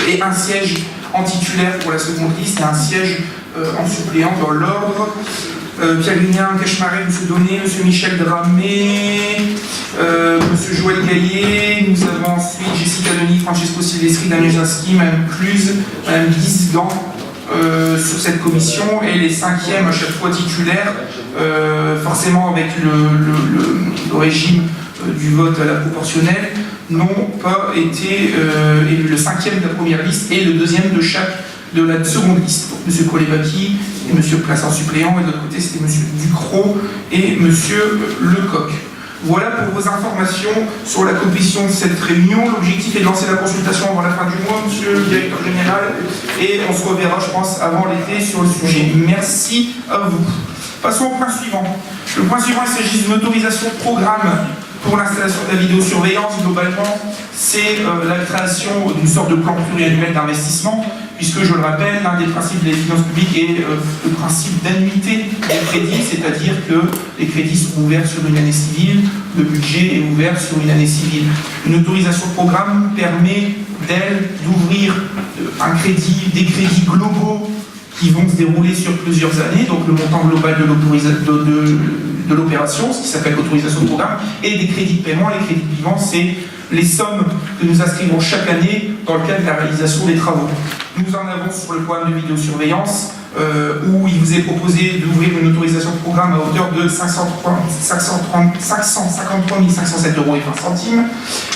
et un siège en titulaire pour la seconde liste et un siège en suppléant dans l'ordre. Pierre Grignan, Cachemaret, M. Donné, M. Michel Dramé, M. Joël Gaillet. Nous avons ensuite Jessica Denis, Francesco Silvestri, Damien Jaski, Mme Cluse, Mme Guisgan sur cette commission, et les 5e à chaque fois titulaires, forcément avec le régime du vote à la proportionnelle, n'ont pas été élus. Le 5e de la première liste et le 2e de la seconde liste. Donc, M. Kolebaki et M. Place en suppléant, et de l'autre côté c'était M. Ducrot et M. Lecoq. Voilà pour vos informations sur la composition de cette réunion. L'objectif est de lancer la consultation avant la fin du mois, Monsieur le Directeur Général, et on se reverra, je pense, avant l'été sur le sujet. Merci à vous. Passons au point suivant. Le point suivant, il s'agit d'une autorisation de programme pour l'installation de la vidéosurveillance. Globalement, c'est la création d'une sorte de plan pluriannuel d'investissement, puisque, je le rappelle, l'un des principes des finances publiques est le principe d'annuité des crédits, c'est-à-dire que les crédits sont ouverts sur une année civile, le budget est ouvert sur une année civile. Une autorisation de programme permet d'elle d'ouvrir des crédits globaux qui vont se dérouler sur plusieurs années, donc le montant global de de l'opération, ce qui s'appelle l'autorisation de programme, et des crédits de paiement. Les crédits de paiement, c'est les sommes que nous inscrivons chaque année dans le cadre de la réalisation des travaux. Nous en avons sur le programme de vidéosurveillance, où il vous est proposé d'ouvrir une autorisation de programme à hauteur de 553 507,20 €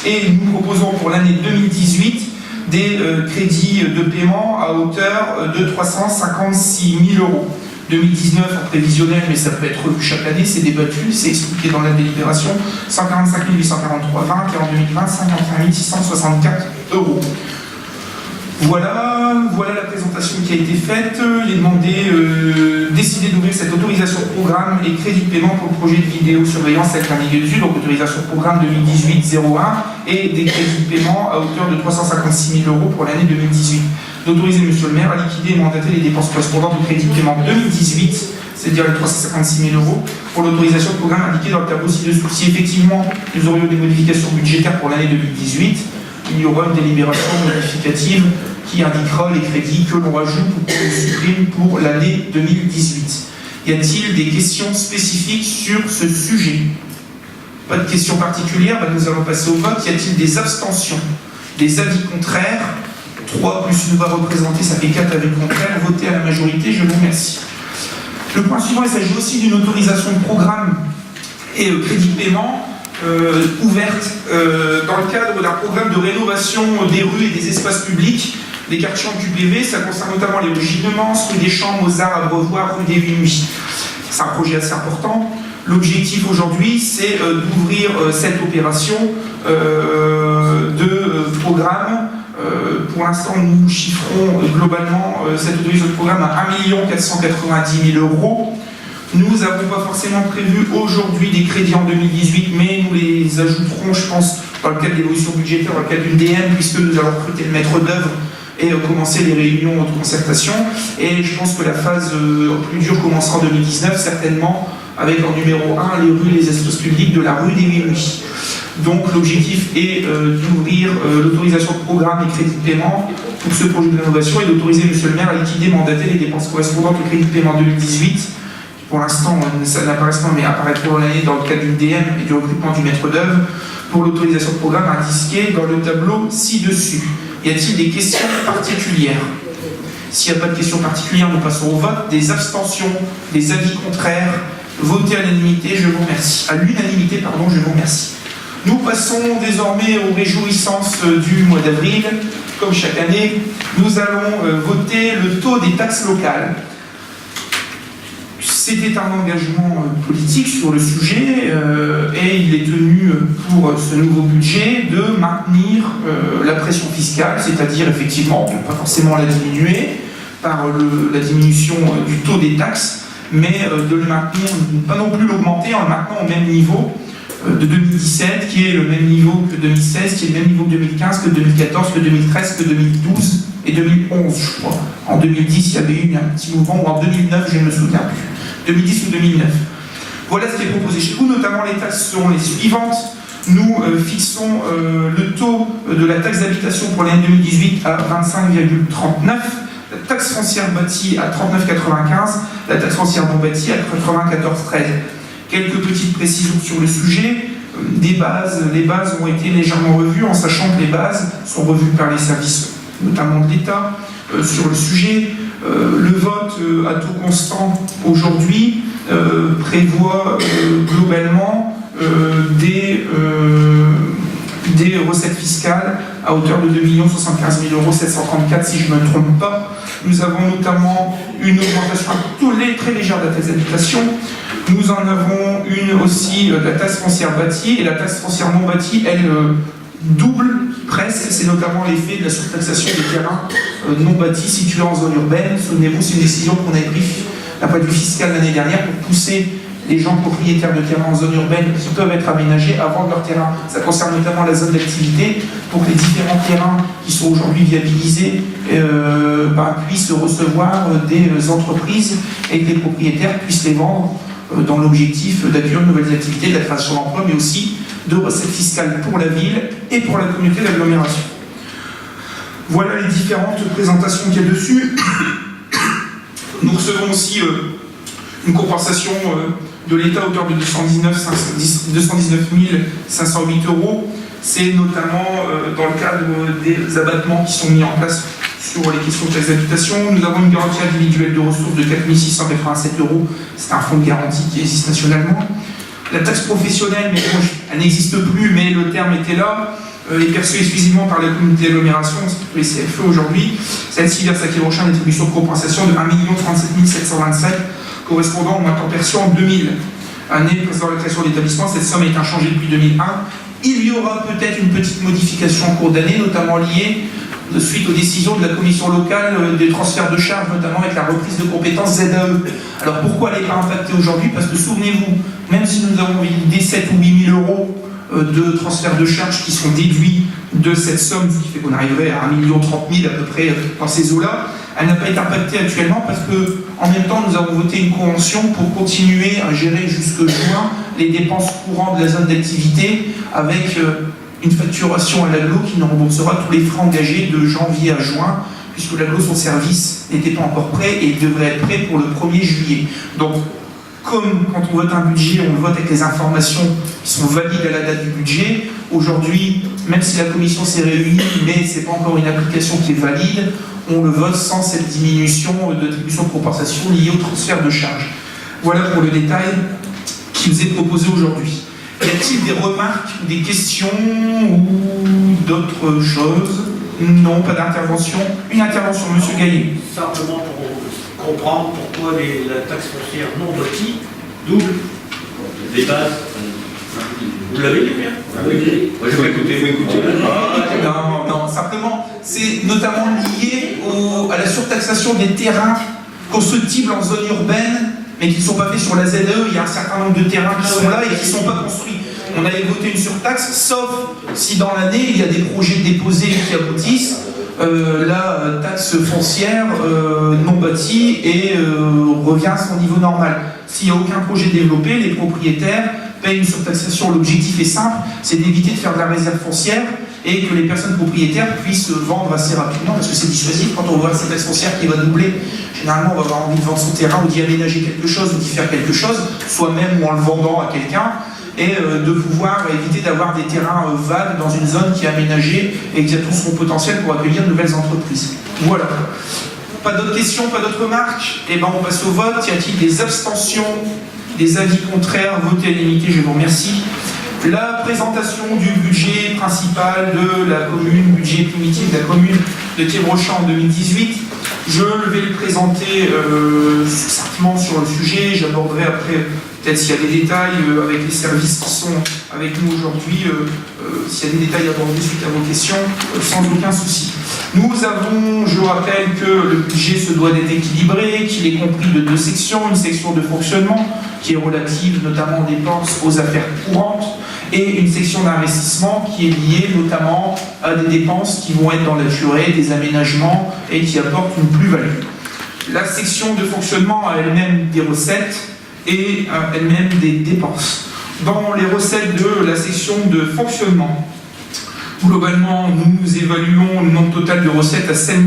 et nous proposons pour l'année 2018 des crédits de paiement à hauteur de 356 000 €. 2019 en prévisionnel, mais ça peut être revu chaque année, c'est débattu, c'est expliqué dans la délibération, 145 843,20 € et en 2020, 51 664 €. Voilà la présentation qui a été faite. Il est demandé, décider d'ouvrir cette autorisation de programme et crédit de paiement pour le projet de vidéosurveillance avec un dessus, donc autorisation de programme 2018-01 et des crédits de paiement à hauteur de 356 000 € pour l'année 2018. D'autoriser Monsieur le maire à liquider et mandater les dépenses correspondantes au crédit de paiement 2018, c'est-à-dire les 356 000 € pour l'autorisation de programme indiquée dans le tableau ci-dessous. Si effectivement nous aurions des modifications budgétaires pour l'année 2018, il y aura une délibération modificative qui indiquera les crédits que l'on rajoute ou que l'on supprime pour l'année 2018. Y a-t-il des questions spécifiques sur ce sujet? Pas de questions particulières, nous allons passer au vote. Y a-t-il des abstentions? Des avis contraires? 3 plus une voix représentée, ça fait 4 avis contraires. Votez à la majorité, je vous remercie. Le point suivant, il s'agit aussi d'une autorisation de programme et crédit de paiement ouverte dans le cadre d'un programme de rénovation des rues et des espaces publics des quartiers en QPV. Ça concerne notamment les rues Gillemans, rue des Champs, Mozart, Abreuvoir, rue des 8 Nuits. C'est un projet assez important. L'objectif aujourd'hui, c'est d'ouvrir cette opération de programme. Pour l'instant, nous chiffrons globalement cette autorisation de programme à 1 490 000 €. Nous n'avons pas forcément prévu aujourd'hui des crédits en 2018, mais nous les ajouterons, je pense, dans le cadre de l'évolution budgétaire, dans le cadre d'une DM, puisque nous allons recruter le maître d'œuvre et commencer les réunions de concertation. Et je pense que la phase plus dure commencera en 2019, certainement, avec en numéro 1 les rues et les espaces publics de la rue des 8 Nuits. Donc l'objectif est d'ouvrir l'autorisation de programme et crédit de paiement pour ce projet de rénovation et d'autoriser Monsieur le maire à liquider, mandater les dépenses correspondantes au crédit de paiement 2018. Pour l'instant, ça n'apparaît pas, mais apparaîtra l'année dans le cadre d'une DM et du recrutement du maître d'œuvre pour l'autorisation de programme indiquée dans le tableau ci-dessus. Y a-t-il des questions particulières? S'il n'y a pas de questions particulières, nous passons au vote. Des abstentions, des avis contraires, votez à l'unanimité, je vous remercie. À l'unanimité, pardon, je vous remercie. Nous passons désormais aux réjouissances du mois d'avril. Comme chaque année, nous allons voter le taux des taxes locales. C'était un engagement politique sur le sujet et il est tenu pour ce nouveau budget de maintenir la pression fiscale, c'est-à-dire effectivement, pas forcément la diminuer par la diminution du taux des taxes, mais de le maintenir, pas non plus l'augmenter en le maintenant au même niveau de 2017, qui est le même niveau que 2016, qui est le même niveau que 2015, que 2014, que 2013, que 2012 et 2011, je crois. En 2010, il y avait eu un petit mouvement, ou en 2009, je ne me souviens plus. 2010 ou 2009. Voilà ce qui est proposé chez vous, notamment les taxes seront les suivantes. Nous fixons le taux de la taxe d'habitation pour l'année 2018 à 25,39, la taxe foncière bâtie à 39,95, la taxe foncière non bâtie à 94,13. Quelques petites précisions sur le sujet. Les bases ont été légèrement revues, en sachant que les bases sont revues par les services, notamment de l'État, sur le sujet. Le vote à taux constant aujourd'hui prévoit globalement des recettes fiscales à hauteur de 2 75 734 si je ne me trompe pas. Nous avons notamment une augmentation très légère de la taxe d'habitation. Nous en avons une aussi de la taxe foncière bâtie, et la taxe foncière non bâtie, elle double presque. C'est notamment l'effet de la surtaxation des terrains non bâtis situés en zone urbaine. Souvenez-vous, c'est une décision qu'on a prise d'un point de vue fiscal l'année dernière pour pousser les gens propriétaires de terrains en zone urbaine qui peuvent être aménagés à vendre leur terrain. Ça concerne notamment la zone d'activité pour que les différents terrains qui sont aujourd'hui viabilisés puissent recevoir des entreprises et que les propriétaires puissent les vendre dans l'objectif d'accueillir de nouvelles activités, de la création d'emplois, mais aussi de recettes fiscales pour la ville et pour la communauté d'agglomération. Voilà les différentes présentations qu'il y a dessus. Nous recevons aussi une compensation de l'État à hauteur de 219 508 €. C'est notamment dans le cadre des abattements qui sont mis en place sur les questions de taxe d'habitation. Nous avons une garantie individuelle de ressources de 4 687 €. C'est un fonds de garantie qui existe nationalement. La taxe professionnelle, mais bon, elle n'existe plus, mais le terme était là, est perçue exclusivement par la communauté d'agglomération, les CFE aujourd'hui. Celle-ci verse à Quibrochin une attribution de compensation de 1 037 727, correspondant au montant perçu en 2000. Année précédant la création de l'établissement, cette somme est inchangée depuis 2001. Il y aura peut-être une petite modification en cours d'année, notamment liée suite aux décisions de la commission locale des transferts de charges, notamment avec la reprise de compétences ZAE. Alors pourquoi elle n'est pas impactée aujourd'hui? Parce que souvenez-vous, même si nous avons des 7 ou 8 000 € de transferts de charges qui sont déduits de cette somme, ce qui fait qu'on arriverait à 1 030 000 à peu près dans ces eaux-là, elle n'a pas été impactée actuellement parce que, en même temps, nous avons voté une convention pour continuer à gérer jusque juin les dépenses courantes de la zone d'activité avec une facturation à l'AGLO qui nous remboursera tous les frais engagés de janvier à juin, puisque l'AGLO, son service, n'était pas encore prêt et il devrait être prêt pour le 1er juillet. Donc, comme quand on vote un budget, on le vote avec les informations qui sont valides à la date du budget, aujourd'hui, même si la commission s'est réunie, mais ce n'est pas encore une application qui est valide, on le vote sans cette diminution d'attribution de compensation liée au transfert de charges. Voilà pour le détail qui vous est proposé aujourd'hui. Y a-t-il des remarques, des questions ou d'autres choses? Non, pas d'intervention. Une intervention, monsieur Gaillet. Simplement pour comprendre pourquoi la taxe foncière non bâtie double les bases. Vous l'avez dit bien? Oui. Moi, je vais écouter. Non, simplement, c'est notamment lié à la surtaxation des terrains constructibles en zone urbaine, mais qui ne sont pas faits sur la ZAE. Il y a un certain nombre de terrains qui sont là et qui ne sont pas construits. On avait voté une surtaxe, sauf si dans l'année, il y a des projets déposés qui aboutissent. La taxe foncière non bâtie et revient à son niveau normal. S'il n'y a aucun projet développé, les propriétaires payent une surtaxation. L'objectif est simple, c'est d'éviter de faire de la réserve foncière et que les personnes propriétaires puissent vendre assez rapidement, parce que c'est dissuasif quand on voit cette taxe foncière qui va doubler. Généralement, on va avoir envie de vendre son terrain ou d'y aménager quelque chose ou d'y faire quelque chose, soi-même ou en le vendant à quelqu'un, et de pouvoir éviter d'avoir des terrains vagues dans une zone qui est aménagée et qui a tout son potentiel pour accueillir de nouvelles entreprises. Voilà. Pas d'autres questions, pas d'autres remarques? Eh bien, on passe au vote. Y a-t-il des abstentions, des avis contraires? Votez à l'unité, je vous remercie. La présentation du budget principal de la commune, budget primitif de la commune de Quibrochin en 2018. Je vais le présenter succinctement sur le sujet. J'aborderai après, peut-être s'il y a des détails avec les services qui sont avec nous aujourd'hui, s'il y a des détails abordés suite à vos questions, sans aucun souci. Nous avons, je rappelle que le budget se doit d'être équilibré, qu'il est compris de 2 sections, une section de fonctionnement qui est relative notamment aux dépenses, aux affaires courantes, et une section d'investissement qui est liée notamment à des dépenses qui vont être dans la durée, des aménagements et qui apportent une plus-value. La section de fonctionnement a elle-même des recettes et a elle-même des dépenses. Dans les recettes de la section de fonctionnement, globalement, nous évaluons le nombre total de recettes à 7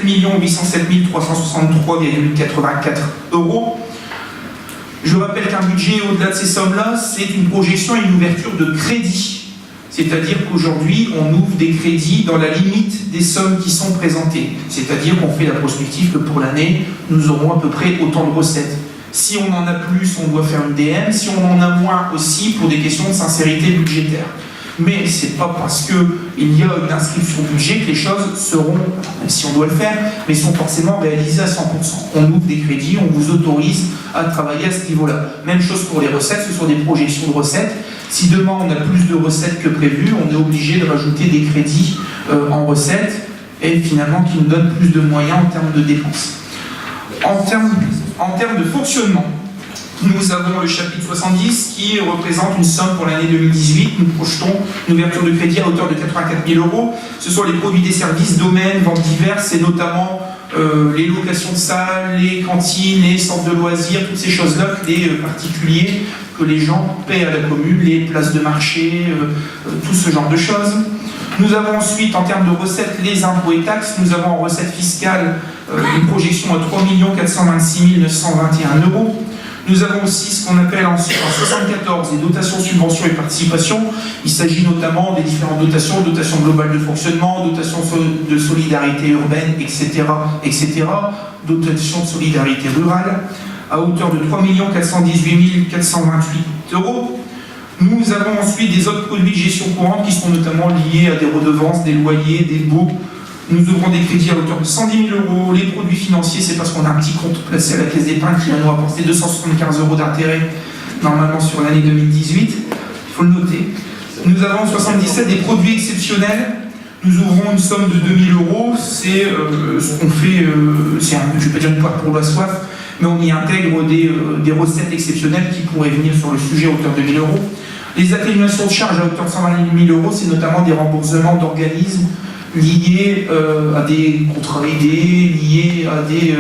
807 363,84 €. Je rappelle qu'un budget au-delà de ces sommes-là, c'est une projection et une ouverture de crédit. C'est-à-dire qu'aujourd'hui, on ouvre des crédits dans la limite des sommes qui sont présentées. C'est-à-dire qu'on fait la prospective que pour l'année, nous aurons à peu près autant de recettes. Si on en a plus, on doit faire une DM. Si on en a moins aussi, pour des questions de sincérité budgétaire. Mais ce n'est pas parce qu'il y a une inscription budget que les choses seront, même si on doit le faire, mais sont forcément réalisées à 100%. On ouvre des crédits, on vous autorise à travailler à ce niveau-là. Même chose pour les recettes, ce sont des projections de recettes. Si demain on a plus de recettes que prévu, on est obligé de rajouter des crédits en recettes et finalement qui nous donnent plus de moyens en termes de dépenses. En termes de fonctionnement, nous avons le chapitre 70 qui représente une somme pour l'année 2018. Nous projetons une ouverture de crédit à hauteur de 84 000 €. Ce sont les produits des services, domaines, ventes diverses, et notamment les locations de salles, les cantines, les centres de loisirs, toutes ces choses-là que les particuliers, que les gens paient à la commune, les places de marché, tout ce genre de choses. Nous avons ensuite, en termes de recettes, les impôts et taxes. Nous avons en recettes fiscales une projection à 3 426 921 €. Nous avons aussi ce qu'on appelle en 74 les dotations, subventions et participations. Il s'agit notamment des différentes dotations, dotations globales de fonctionnement, dotations de solidarité urbaine, etc., etc., dotations de solidarité rurale, à hauteur de 3 418 428 €. Nous avons ensuite des autres produits de gestion courante qui sont notamment liés à des redevances, des loyers, des baux. Nous ouvrons des crédits à hauteur de 110 000 €. Les produits financiers, c'est parce qu'on a un petit compte placé à la caisse d'épargne qui va nous apporter 275 € d'intérêt normalement sur l'année 2018. Il faut le noter. Nous avons 77 des produits exceptionnels. Nous ouvrons une somme de 2 000 €. C'est ce qu'on fait, je ne vais pas dire une poire pour la soif, mais on y intègre des recettes exceptionnelles qui pourraient venir sur le sujet à hauteur de 1 000 €. Les atténuations de charges à hauteur de 120 000 €, c'est notamment des remboursements d'organismes liés à des contrats aidés, liés à des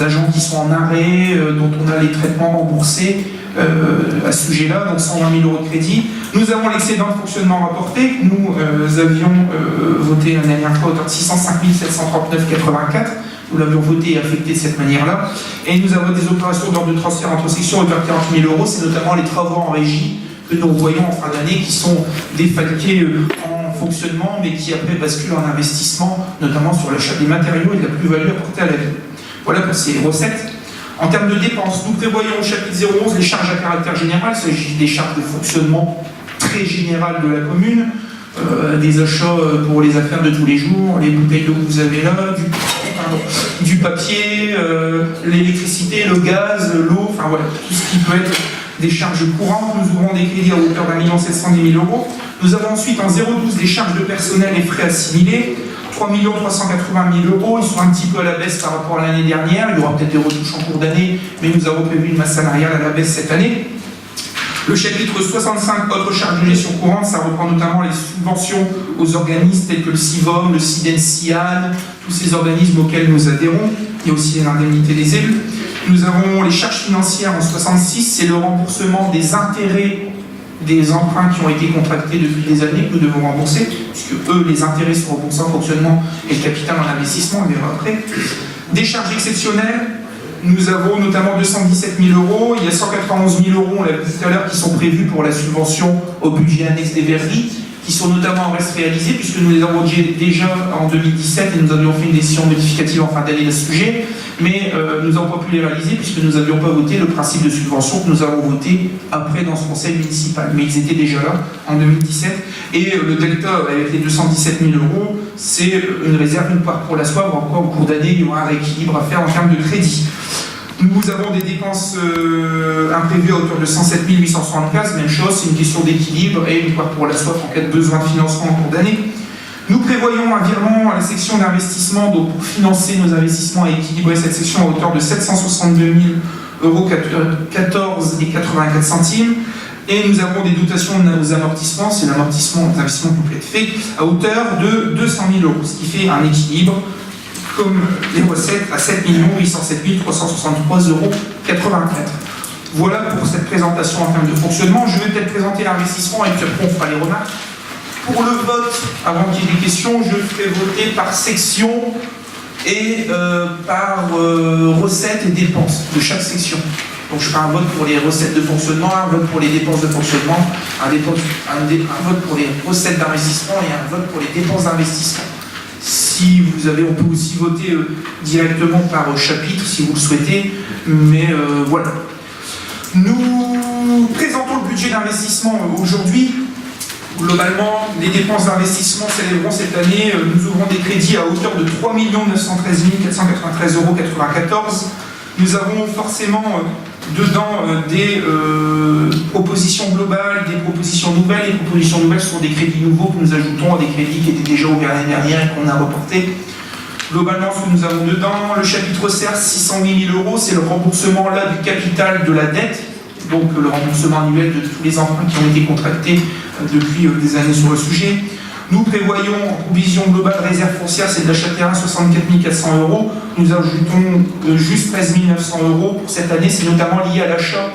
agents qui sont en arrêt, dont on a les traitements remboursés à ce sujet-là, donc 120 000 € de crédit. Nous avons l'excédent de fonctionnement rapporté. Nous avions voté la dernière fois à hauteur de 605 739,84 €. Nous l'avions voté et affecté de cette manière-là. Et nous avons des opérations d'ordre de transfert entre sections à hauteur de 40 000 €. C'est notamment les travaux en régie que nous voyons en fin d'année qui sont défalqués en fonctionnement, mais qui après basculent en investissement, notamment sur l'achat des matériaux et de la plus-value apportée à la ville. Voilà pour ces recettes. En termes de dépenses, nous prévoyons au chapitre 011 les charges à caractère général. Il s'agit des charges de fonctionnement très générales de la commune, des achats pour les affaires de tous les jours, les bouteilles d'eau que vous avez là, du papier, l'électricité, le gaz, l'eau, enfin voilà, tout ce qui peut être des charges courantes. Nous ouvrons des crédits à hauteur d'1 710 000 €. Nous avons ensuite en 012 des charges de personnel et frais assimilés, 3 380 000 €. Ils sont un petit peu à la baisse par rapport à l'année dernière. Il y aura peut-être des retouches en cours d'année, mais nous avons prévu une masse salariale à la baisse cette année. Le chapitre 65, autres charges de gestion courante, ça reprend notamment les subventions aux organismes tels que le CIVOM, le CIDEN-CIAN, tous ces organismes auxquels nous adhérons. Il y a aussi l'indemnité des élus. Nous avons les charges financières en 66, c'est le remboursement des intérêts des emprunts qui ont été contractés depuis des années que nous devons rembourser, puisque eux, les intérêts sont remboursés en fonctionnement et le capital en investissement, on verra après. Des charges exceptionnelles, nous avons notamment 217 000 €, il y a 191 000 €, on l'a vu tout à l'heure, qui sont prévus pour la subvention au budget annexe des verreries, qui sont notamment en reste réalisés, puisque nous les avons déjà en 2017 et nous avions fait une décision modificative en fin d'année à ce sujet, mais nous n'avons pas pu les réaliser puisque nous n'avions pas voté le principe de subvention que nous avons voté après dans ce conseil municipal. Mais ils étaient déjà là en 2017. Et le delta avec les 217 000 €, c'est une réserve, une part pour la soif, ou encore au cours d'année, il y aura un rééquilibre à faire en termes de crédit. Nous avons des dépenses imprévues à hauteur de 107 875, même chose, c'est une question d'équilibre et une part pour la soif en cas de besoin de financement en cours d'année. Nous prévoyons un virement à la section d'investissement donc pour financer nos investissements et équilibrer cette section à hauteur de 762 000 € 14 et 84 centimes. Et nous avons des dotations aux amortissements, c'est l'amortissement des investissements qui peut être fait, à hauteur de 200 000 €, ce qui fait un équilibre comme les recettes à 7 807 363,84 €. Voilà pour cette présentation en termes de fonctionnement. Je vais peut-être présenter l'investissement et puis après on fera les remarques. Pour le vote, avant qu'il y ait des questions, je ferai voter par section et par recettes et dépenses de chaque section. Donc je ferai un vote pour les recettes de fonctionnement, un vote pour les dépenses de fonctionnement, un vote pour les recettes d'investissement et un vote pour les dépenses d'investissement. Si vous avez, on peut aussi voter directement par chapitre si vous le souhaitez, mais voilà. Nous présentons le budget d'investissement aujourd'hui. Globalement, les dépenses d'investissement s'élèveront cette année. Nous ouvrons des crédits à hauteur de 3 913 493,94 €. Nous avons forcément dedans des propositions globales, des propositions nouvelles. Les propositions nouvelles sont des crédits nouveaux que nous ajoutons à des crédits qui étaient déjà ouverts l'année dernière et qu'on a reportés. Globalement, ce que nous avons dedans, le chapitre CERS, 608 000 €, c'est le remboursement là du capital de la dette, donc le remboursement annuel de tous les emprunts qui ont été contractés depuis des années sur le sujet. Nous prévoyons en provision globale réserve foncière, c'est de l'achat de terrain 64 400 €. Nous ajoutons juste 13 900 € pour cette année, c'est notamment lié à l'achat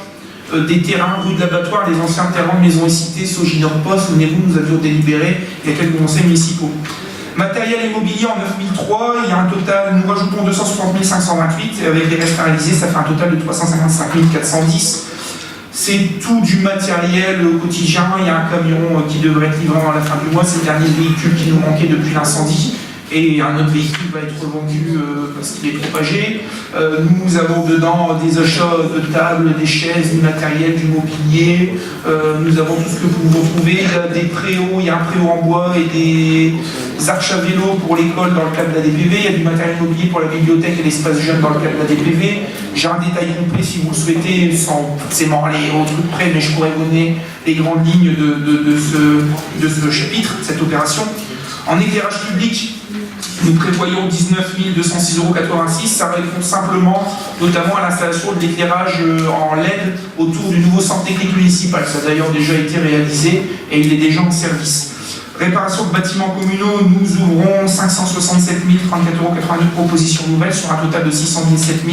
des terrains rue de l'Abattoir, les anciens terrains de Maison et Cité, Soginor Post. Souvenez-vous, nous avions délibéré il y a quelques conseils municipaux. Matériel immobilier en 9003, il y a un total, nous rajoutons 260 528, avec les restes à réaliser, ça fait un total de 355 410. C'est tout du matériel quotidien, il y a un camion qui devrait être livré à la fin du mois, c'est le dernier véhicule qui nous manquait depuis l'incendie. Et un autre véhicule va être vendu parce qu'il est trop âgé. Nous avons dedans des achats de tables, des chaises, du matériel, du mobilier. Nous avons tout ce que vous retrouvez. Il y a des préaux, il y a un préau en bois et des arches à vélo pour l'école dans le cadre de la DPV. Il y a du matériel mobilier pour la bibliothèque et l'espace jeune dans le cadre de la DPV. J'ai un détail complet si vous le souhaitez, sans forcément aller au truc près, mais je pourrais vous donner les grandes lignes de ce chapitre, cette opération. En éclairage public, nous prévoyons 19 206,86 €. Ça répond simplement, notamment à l'installation de l'éclairage en LED autour du nouveau centre technique municipal. Ça a d'ailleurs déjà été réalisé et il est déjà en service. Réparation de bâtiments communaux, nous ouvrons 567 034,82 € propositions nouvelles sur un total de 617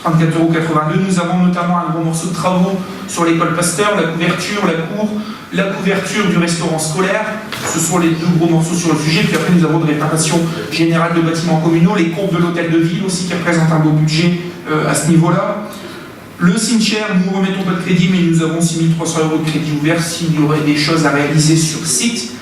034,82 €. Nous avons notamment un gros morceau de travaux sur l'école Pasteur, la couverture, la cour, la couverture du restaurant scolaire. Ce sont les deux gros morceaux sur le sujet. Puis après, nous avons de réparation générale de bâtiments communaux, les courbes de l'hôtel de ville aussi qui représentent un beau budget à ce niveau-là. Le cimetière, nous ne remettons pas de crédit, mais nous avons 6 300 € de crédit ouvert s'il y aurait des choses à réaliser sur site.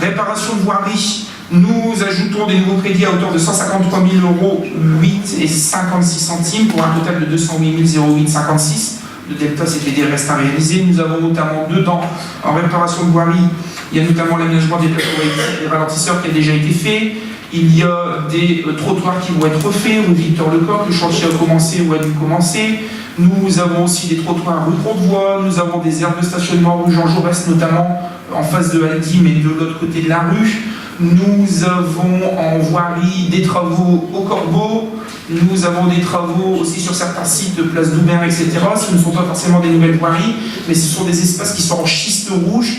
Réparation de voirie, nous ajoutons des nouveaux crédits à hauteur de 153 000 € 8 et 56 centimes pour un total de 208 08,56. Le delta, c'était des restes à réaliser. Nous avons notamment dedans, en réparation de voirie, il y a notamment l'aménagement des plateaux et des ralentisseurs qui a déjà été fait. Il y a des trottoirs qui vont être refaits, rue Victor Lecoq, le chantier a commencé ou a dû commencer. Nous avons aussi des trottoirs rue Courbevoie, nous avons des aires de stationnement rue Jean Jaurès, notamment en face de Aldi, mais de l'autre côté de la rue. Nous avons en voirie des travaux au Corbeau, nous avons des travaux aussi sur certains sites de Place d'Aubert, etc. Ce ne sont pas forcément des nouvelles voiries, mais ce sont des espaces qui sont en schiste rouge,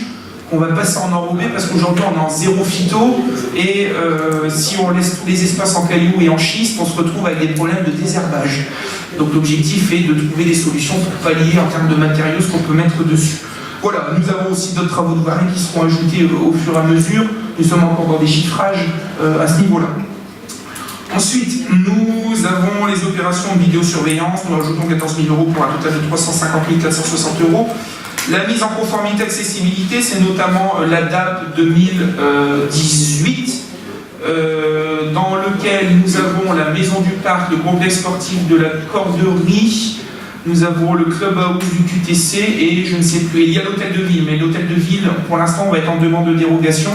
qu'on va passer en enrobé, parce qu'aujourd'hui on est en zéro phyto, et si on laisse tous les espaces en cailloux et en schiste, on se retrouve avec des problèmes de désherbage. Donc l'objectif est de trouver des solutions pour pallier en termes de matériaux ce qu'on peut mettre dessus. Voilà, nous avons aussi d'autres travaux de voirie qui seront ajoutés au fur et à mesure. Nous sommes encore dans des chiffrages à ce niveau-là. Ensuite, nous avons les opérations de vidéosurveillance. Nous ajoutons 14 000 € pour un total de 350 460 €. La mise en conformité accessibilité, c'est notamment la DAP 2018, dans lequel nous avons la maison du parc, le complexe sportif de la Corderie. Nous avons le clubhouse du QTC et je ne sais plus, il y a l'hôtel de ville, mais l'hôtel de ville, pour l'instant, on va être en demande de dérogation,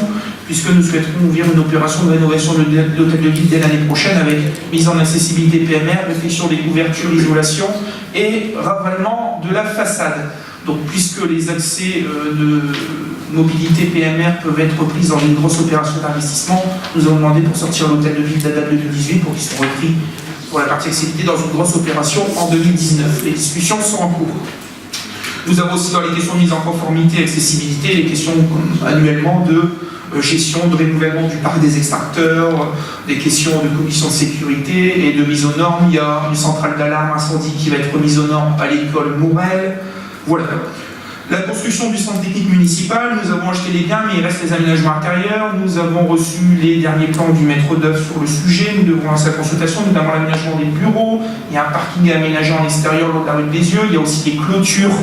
puisque nous souhaiterons ouvrir une opération de rénovation de l'hôtel de ville dès l'année prochaine, avec mise en accessibilité PMR, réflexion des couvertures, isolation et ravalement de la façade. Donc, puisque les accès de mobilité PMR peuvent être pris dans une grosse opération d'investissement, nous avons demandé pour sortir l'hôtel de ville de la date 2018 pour qu'ils soient repris pour la partie accessibilité dans une grosse opération en 2019. Les discussions sont en cours. Nous avons aussi dans les questions de mise en conformité et accessibilité les questions annuellement de gestion, de renouvellement du parc des extincteurs, des questions de commission de sécurité et de mise aux normes. Il y a une centrale d'alarme incendie qui va être mise aux normes à l'école Morel. Voilà. La construction du centre technique municipal, nous avons acheté les biens, mais il reste les aménagements intérieurs. Nous avons reçu les derniers plans du maître d'œuvre sur le sujet. Nous devons lancer la consultation, notamment l'aménagement des bureaux. Il y a un parking aménagé en extérieur lors de la rue des Yeux. Il y a aussi des clôtures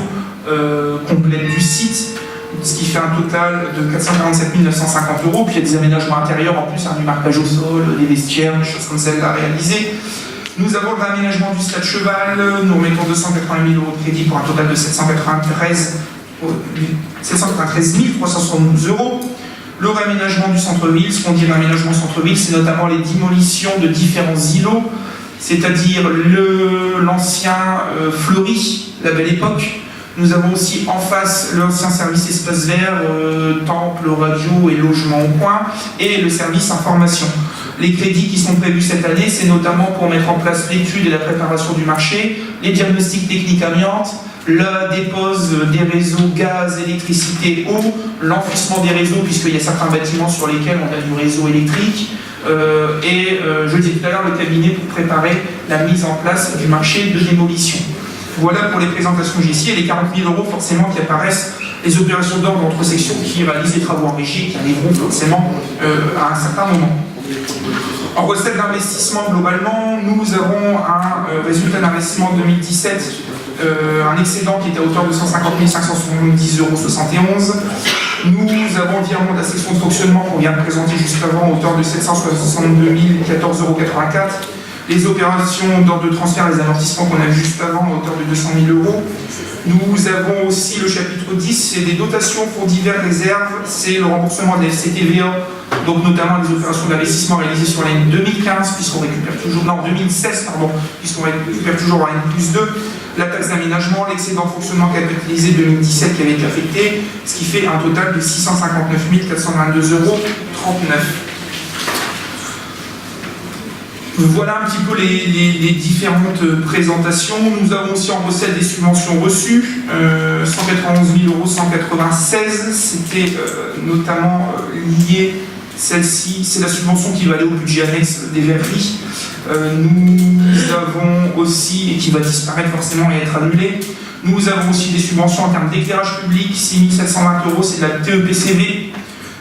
complètes du site, ce qui fait un total de 447 950 €. Puis il y a des aménagements intérieurs en plus, du marquage au sol, des vestiaires, des choses comme celles à réaliser. Nous avons le réaménagement du stade Cheval, nous remettons 280 000 € de crédit pour un total de 793 372 €. Le réaménagement du centre-ville, ce qu'on dit réaménagement centre-ville, c'est notamment les démolitions de différents îlots, c'est-à-dire l'ancien Fleury, la belle époque. Nous avons aussi en face l'ancien service espace vert, temple, radio et logement au coin, et le service information. Les crédits qui sont prévus cette année, c'est notamment pour mettre en place l'étude et la préparation du marché, les diagnostics techniques amiantes, la dépose des réseaux gaz, électricité, eau, l'enfouissement des réseaux, puisqu'il y a certains bâtiments sur lesquels on a du réseau électrique, et je disais tout à l'heure le cabinet pour préparer la mise en place du marché de démolition. Voilà pour les présentations que j'ai ici, et les 40 000 € forcément qui apparaissent, les opérations d'ordre entre sections qui réalisent les travaux en régie et qui arriveront forcément à un certain moment. En recettes d'investissement, globalement, nous avons un résultat d'investissement 2017, un excédent qui est à hauteur de 150 570,71 €. Nous avons virement de la section de fonctionnement qu'on vient de présenter juste avant, à hauteur de 762 014,84 €. Les opérations d'ordre de transfert, les amortissements qu'on a vu juste avant, à hauteur de 200 000 €. Nous avons aussi le chapitre 10, c'est des dotations pour divers réserves, c'est le remboursement des FCTVA, donc notamment les opérations d'investissement réalisées sur l'année 2015, puisqu'on récupère toujours, non 2016, pardon, puisqu'on récupère toujours en N+2, la taxe d'aménagement, l'excédent de fonctionnement capitalisé 2017 qui avait été affecté, ce qui fait un total de 659 422,39 €. Voilà un petit peu les différentes présentations. Nous avons aussi en recette des subventions reçues, 191 196 €. C'était notamment lié, celle-ci, c'est la subvention qui va aller au budget annexe des verreries. Nous avons aussi, et qui va disparaître forcément et être annulée, nous avons aussi des subventions en termes d'éclairage public, 6 720 €, c'est de la TEPCV.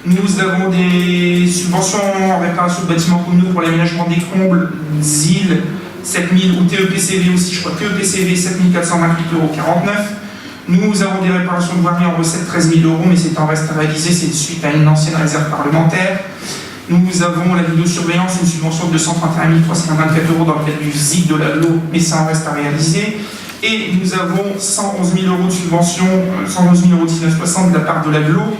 Nous avons des subventions en réparation de bâtiments communaux pour l'aménagement des combles, ZIL, 7000 ou TEPCV aussi, je crois TEPCV, 7 428,49 €. Nous avons des réparations de voirie en recette 13 000 €, mais c'est en reste à réaliser, c'est suite à une ancienne réserve parlementaire. Nous avons la vidéosurveillance, une subvention de 231 324 € dans le cadre du ZIC de l'AGLO, mais ça en reste à réaliser. Et nous avons 111 000 € de subvention, 111 19,60 € de la part de l'AGLO.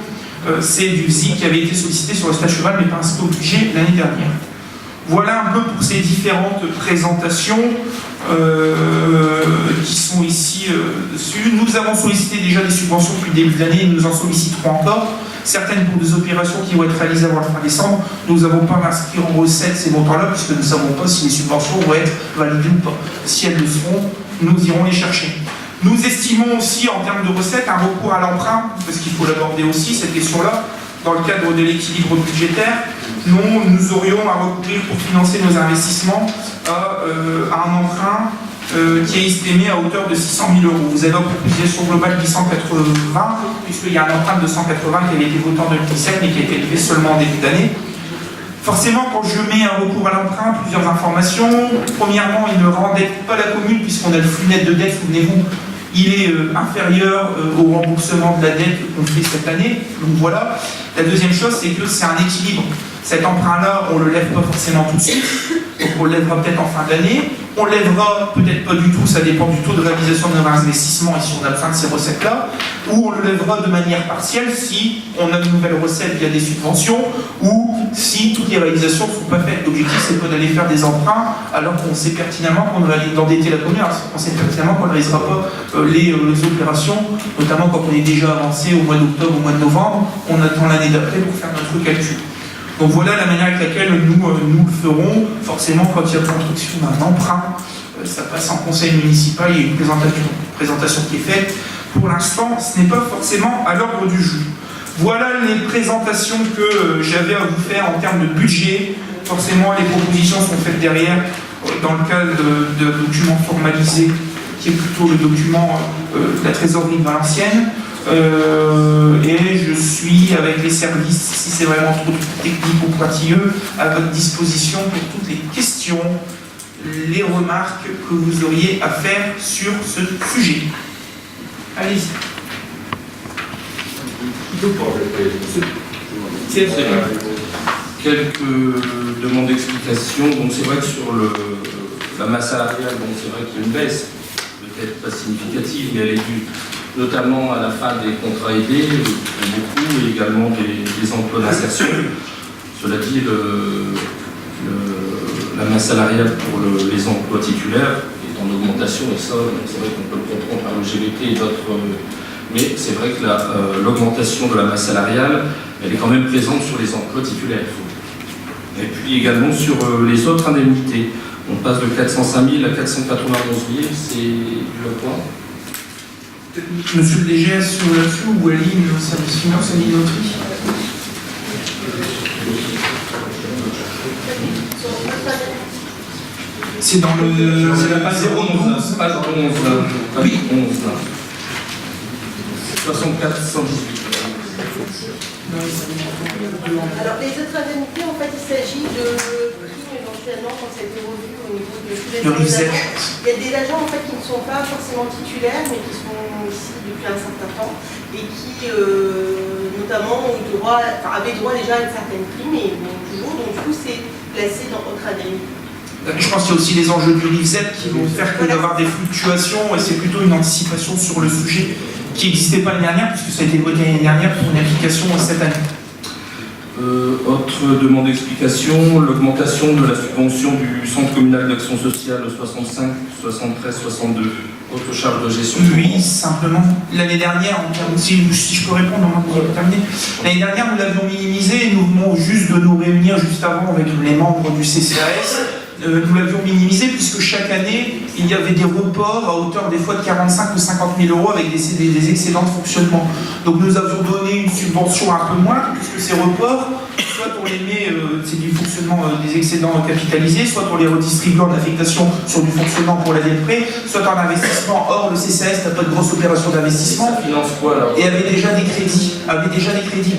C'est du ZIC qui avait été sollicité sur le stade cheval, mais pas inscrit au budget l'année dernière. Voilà un peu pour ces différentes présentations qui sont ici dessus. Nous avons sollicité déjà des subventions depuis le début de l'année, nous en solliciterons encore. Certaines pour des opérations qui vont être réalisées avant le fin décembre. Nous n'avons pas inscrit en recette ces montants-là, puisque nous ne savons pas si les subventions vont être validées ou pas. Si elles le seront, nous irons les chercher. Nous estimons aussi, en termes de recettes, un recours à l'emprunt, parce qu'il faut l'aborder aussi, cette question-là, dans le cadre de l'équilibre budgétaire. Nous aurions à recourir pour financer nos investissements à un emprunt qui est estimé à hauteur de 600 000 €. Vous avez une proposition globale de 880, puisqu'il y a un emprunt de 180 qui avait été voté en 2017, mais qui a été élevé seulement en début d'année. Forcément, quand je mets un recours à l'emprunt, plusieurs informations. Premièrement, il ne rendette pas la commune, puisqu'on a le flux net de dette, souvenez-vous, il est inférieur au remboursement de la dette qu'on fait cette année. Donc voilà. La deuxième chose, c'est que c'est un équilibre. Cet emprunt-là, on ne le lève pas forcément tout de suite. Donc on le lèvera peut-être en fin d'année. On le lèvera peut-être pas du tout, ça dépend du taux de réalisation de nos investissements et si on a besoin de ces recettes-là. Ou on le lèvera de manière partielle si on a de nouvelles recettes via des subventions ou si toutes les réalisations ne sont pas faites. L'objectif, c'est pas d'aller faire des emprunts alors qu'on sait pertinemment qu'on va d'endetter la commune. On sait pertinemment qu'on ne réalisera pas les opérations, notamment quand on est déjà avancé au mois d'octobre, au mois de novembre. On attend l'année d'après pour faire notre calcul. Donc voilà la manière avec laquelle nous le ferons. Forcément, quand il y a construction d'un emprunt, ça passe en conseil municipal, il y a une présentation qui est faite. Pour l'instant, ce n'est pas forcément à l'ordre du jour. Voilà les présentations que j'avais à vous faire en termes de budget. Forcément, les propositions sont faites derrière dans le cadre de documents formalisés, qui est plutôt le document de la trésorerie de Valenciennes. Et je suis avec les services, si c'est vraiment trop technique ou pointilleux, à votre disposition pour toutes les questions, les remarques que vous auriez à faire sur ce sujet. Allez-y. Quelques demandes d'explication. Donc c'est vrai que sur la masse salariale, bon, c'est vrai qu'il y a une baisse, peut-être pas significative, mais elle est due notamment à la fin des contrats aidés, beaucoup, et également des emplois d'insertion. Cela dit, la masse salariale pour les emplois titulaires est en augmentation, et ça, c'est vrai qu'on peut le comprendre par le GVT et d'autres. Mais c'est vrai que l'augmentation de la masse salariale, elle est quand même présente sur les emplois titulaires. Et puis également sur les autres indemnités. On passe de 405 000 à 491 000, c'est dû à quoi? Monsieur le DG, là-dessus, ou Aline, le service finance, Aline Autry. C'est dans le. C'est la page 012, page 11. Page 11. 64 118. Alors, les autres indemnités, en fait, il s'agit de primes éventuellement quand ça a été revu au niveau de tous les RIVZEP. agents. Il y a des agents en fait qui ne sont pas forcément titulaires, mais qui sont ici depuis un certain temps et qui, notamment, avaient droit déjà à une certaine prime et toujours, donc du coup, c'est placé dans votre indemnité. Je pense qu'il y a aussi les enjeux du RIVZEP qui vont faire qu'il va y avoir des fluctuations et c'est plutôt une anticipation sur le sujet qui n'existait pas l'année dernière puisque ça a été voté l'année dernière pour une application cette année. Autre demande d'explication, l'augmentation de la subvention du Centre communal d'action sociale 65, 73, 62. Autre charge de gestion. Oui, simplement. L'année dernière, si je peux répondre, on va terminer. L'année dernière, nous l'avions minimisé et nous venons juste de nous réunir juste avant avec les membres du CCAS. Nous l'avions minimisé puisque chaque année, il y avait des reports à hauteur des fois de 45 ou 50 000 euros avec des excédents de fonctionnement. Donc nous avions donné une subvention un peu moindre puisque ces reports, soit on les met, c'est du fonctionnement des excédents capitalisés, soit on les redistribue en affectation sur du fonctionnement pour l'année de près, soit en investissement. Or, le CCAS n'a pas de grosse opération d'investissement. Ça finance quoi alors ? Et avait déjà des crédits.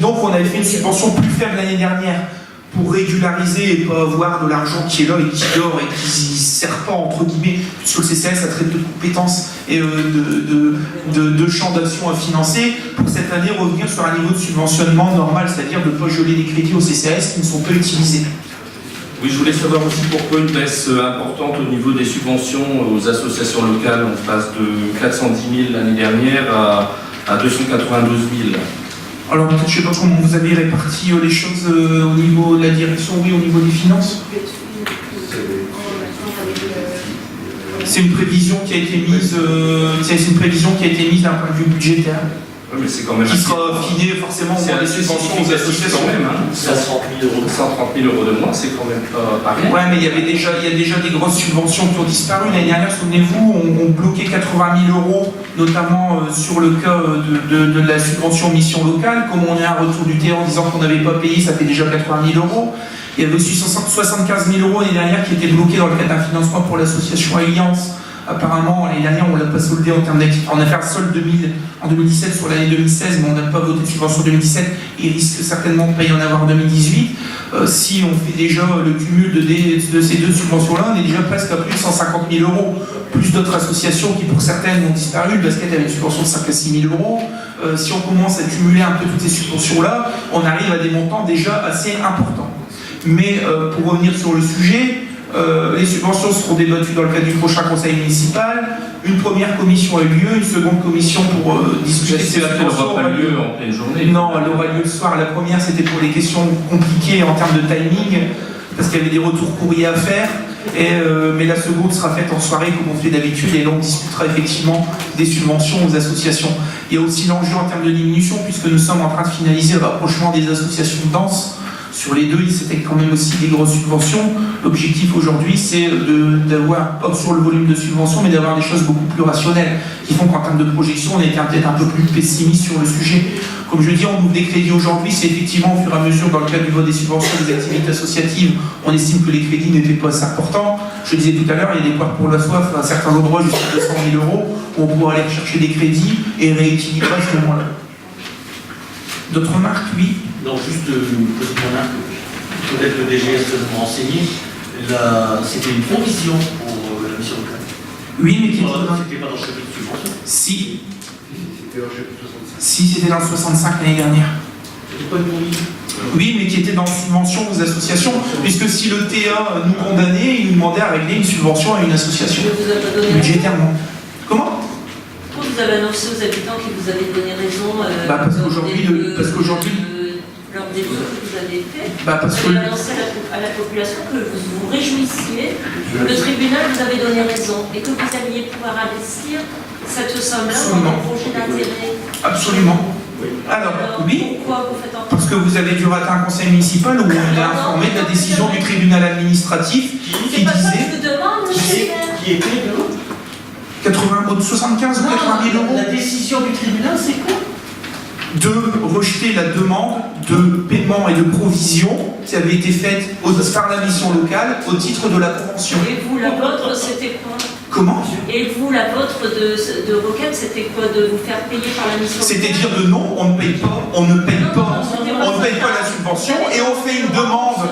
Donc on avait fait une subvention plus faible l'année dernière pour régulariser et pas avoir de l'argent qui est là et qui dort et qui ne sert pas entre guillemets, puisque le CCAS a très peu de compétences et de champs d'action à financer, pour cette année revenir sur un niveau de subventionnement normal, c'est-à-dire de ne pas geler des crédits au CCAS qui ne sont pas utilisés. Oui, je voulais savoir aussi pourquoi une baisse importante au niveau des subventions aux associations locales. On passe de 410 000 l'année dernière à 292 000. Alors peut-être, je ne sais pas comment vous avez réparti les choses au niveau de la direction, oui, au niveau des finances. C'est une prévision qui a été mise, d'un point de vue budgétaire. Oui, mais c'est quand même qui sera affiné forcément c'est dans les subventions aux associations. Quand même, hein. 130 000 euros. 130 000 euros de moins, c'est quand même pas rien. Ouais, mais il y a déjà des grosses subventions qui ont disparu. L'année dernière, souvenez-vous, on bloquait 80 000 euros, notamment sur le cas de la subvention mission locale. Comme on a un retour du terrain en disant qu'on n'avait pas payé, ça fait déjà 80 000 euros. Il y avait aussi 75 000 euros l'année dernière qui étaient bloqués dans le cadre d'un financement pour l'association Alliance. Apparemment, l'année dernière, on ne l'a pas soldé en termes d'activité. On a fait un solde en 2017 sur l'année 2016, mais on n'a pas voté de subvention 2017. Il risque certainement de ne pas y en avoir en 2018. Si on fait déjà le cumul de ces deux subventions-là, on est déjà presque à plus de 150 000 euros. Plus d'autres associations qui, pour certaines, ont disparu. Le basket avait une subvention de 5 à 6 000 euros. Si on commence à cumuler un peu toutes ces subventions-là, on arrive à des montants déjà assez importants. Mais pour revenir sur le sujet, les subventions seront débattues dans le cadre du prochain conseil municipal. Une première commission a eu lieu, une seconde commission pour discuter de ces subventions. n'aura pas lieu en pleine journée. Non, elle aura lieu le soir. La première, c'était pour les questions compliquées en termes de timing, parce qu'il y avait des retours courriers à faire. Mais la seconde sera faite en soirée, comme on fait d'habitude, et là on discutera effectivement des subventions aux associations. Il y a aussi l'enjeu en termes de diminution, puisque nous sommes en train de finaliser le rapprochement des associations de danse. Sur les deux, c'était quand même aussi des grosses subventions. L'objectif aujourd'hui, c'est d'avoir, pas sur le volume de subventions, mais d'avoir des choses beaucoup plus rationnelles, qui font qu'en termes de projection, on est peut-être un peu plus pessimiste sur le sujet. Comme je dis, on ouvre des crédits aujourd'hui, c'est effectivement au fur et à mesure, dans le cadre du vote des subventions des activités associatives, on estime que les crédits n'étaient pas assez importants. Je disais tout à l'heure, il y a des poires pour la soif à certains endroits, jusqu'à 200 000 euros, où on pourra aller chercher des crédits et rééquilibrer à ce moment-là. D'autres remarques, oui? Non, juste une petite remarque. Peut-être le DGS peut nous renseigner. C'était une provision pour la mission locale. Oui, mais qui était C'était pas dans le chapitre de subvention. Si. Si, c'était dans le 65 l'année dernière. C'était pas une provision. Oui, mais qui était dans subvention aux associations, puisque si le TA nous condamnait, il nous demandait à régler une subvention à une association. Je vous ai pas donné Budgétairement. Comment? Pourquoi vous avez annoncé aux habitants qui vous avaient donné raison Parce qu'aujourd'hui, lors des vœux que vous avez fait, parce vous avez annoncé à la population que vous vous réjouissiez que le tribunal vous avait donné raison et que vous alliez pouvoir investir cette somme-là dans des projets d'intérêt. Absolument. Alors, oui, pourquoi vous faites en parce que vous avez dû rater un conseil municipal où on est informé de la décision du tribunal administratif qui C'est pas ça que disait je vous demande, monsieur le maire. Qui était de 75 ou 80 000 euros La décision du tribunal, c'est quoi? de rejeter la demande de paiement et de provision qui avait été faite par la mission locale au titre de la convention. Et vous, la vôtre, c'était quoi? Comment? Et vous, la vôtre de requête, c'était quoi? De vous faire payer par la mission? C'était dire de non, on ne paye pas, on ne paye pas, on ne paye pas la subvention et on fait une demande.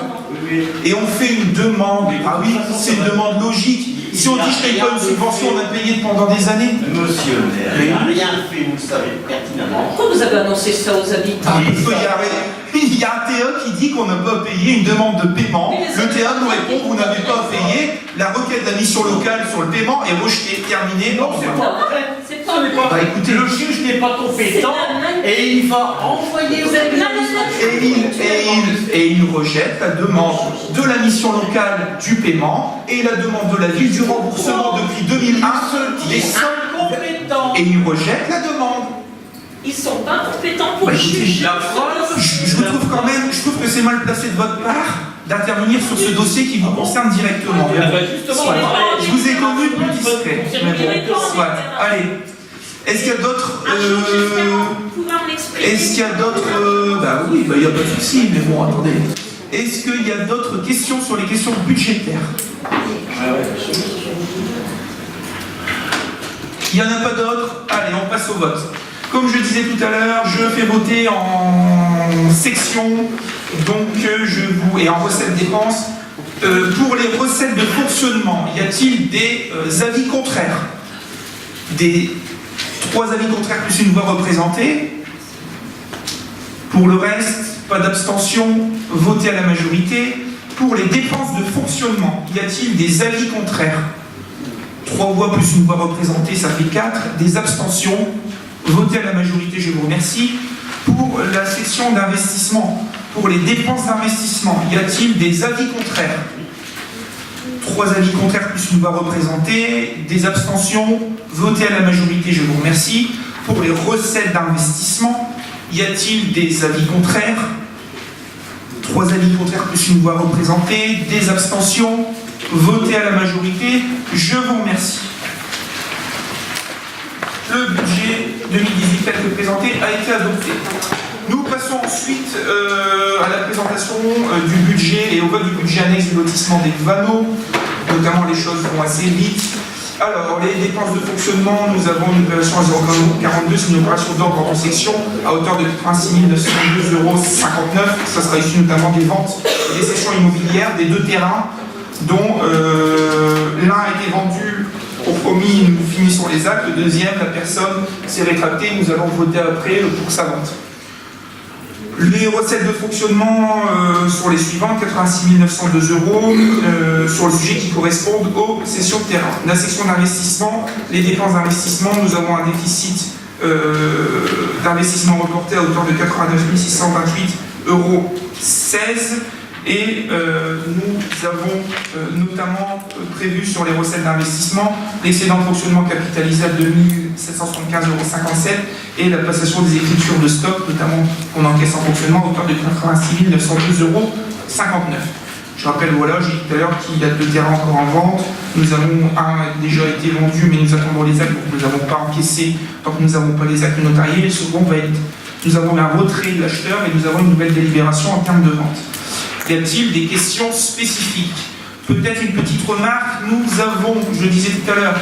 Et on fait une demande. Ah oui, c'est une demande logique. Si on dit je ne paye pas une subvention, on a payé pendant des années. Monsieur le maire, il n'a rien fait, vous le savez pertinemment. Pourquoi vous avez annoncé ça aux habitants? Il y a un TE qui dit qu'on n'a pas payé une demande de paiement. Le TE nous répond vous n'avez pas payé. La requête de la mission locale sur le paiement est rejetée, terminée. Non, c'est pas vrai. C'est pas vrai. Bah écoutez, Le juge n'est pas compétent et il va envoyer Vous êtes malade. et il rejette la demande de la mission locale du paiement et la demande de la ville du remboursement depuis 2001. Ils sont compétents. Et il rejette la demande. Ils sont pas compétents pour Bah, écoutez, juger. La preuve, Je trouve quand même, je trouve que c'est mal placé de votre part d'intervenir sur ce dossier qui vous concerne directement. Mais bon, justement, soit. Je vous ai connu plus discret. Mais bon, soit. Allez. Est-ce qu'il y a d'autres... Est-ce qu'il y a d'autres... Bah oui, bah il n'y a pas de souci, mais bon, attendez. Est-ce qu'il y a d'autres questions sur les questions budgétaires? Il n'y en a pas d'autres? Allez, on passe au vote. Comme je disais tout à l'heure, je fais voter en section, donc et en recettes dépenses. Pour les recettes de fonctionnement, y a-t-il des avis contraires? Des 3 avis contraires plus une voix représentée. Pour le reste, pas d'abstention, voté à la majorité. Pour les dépenses de fonctionnement, y a-t-il des avis contraires? 3 voix plus une voix représentée, ça fait 4. Des abstentions, voté à la majorité, je vous remercie. Pour la section d'investissement, pour les dépenses d'investissement, y a-t-il des avis contraires? 3 avis contraires plus une voix représentée. Des abstentions, voté à la majorité, je vous remercie. Pour les recettes d'investissement, y a-t-il des avis contraires? 3 avis contraires plus une voix représentée. Des abstentions, voté à la majorité, je vous remercie. Le budget 2018 tel que présenté a été adopté. Nous passons ensuite à la présentation du budget et au vote du budget annexe du lotissement des Vanneaux. Notamment, les choses vont assez vite. Alors, les dépenses de fonctionnement, nous avons une opération à 0,42, c'est une opération d'ordre en section à hauteur de 86 902,59 €. Ça sera issu notamment des ventes et des cessions immobilières des 2 terrains, dont l'un a été vendu au premier, nous finissons les actes. Le deuxième, la personne s'est rétractée, nous allons voter après pour sa vente. Les recettes de fonctionnement sont les suivantes, 86 902 € sur le sujet qui correspondent aux cessions de terrain. La section d'investissement, les dépenses d'investissement, nous avons un déficit d'investissement reporté à hauteur de 89 628,16 € et nous avons notamment prévu sur les recettes d'investissement l'excédent de fonctionnement capitalisé à 2 775,57 € et la passation des écritures de stock, notamment qu'on encaisse en fonctionnement à hauteur de 86 902,59 €. Je rappelle, voilà, j'ai dit tout à l'heure qu'il y a 2 terrains encore en vente. Nous avons un déjà été vendu, mais nous attendons les actes, donc nous n'avons pas encaissé tant que nous n'avons pas les actes notariés. Le second va être, nous avons un retrait de l'acheteur et nous avons une nouvelle délibération en termes de vente. Y a-t-il des questions spécifiques? Peut-être une petite remarque, nous avons, je le disais tout à l'heure,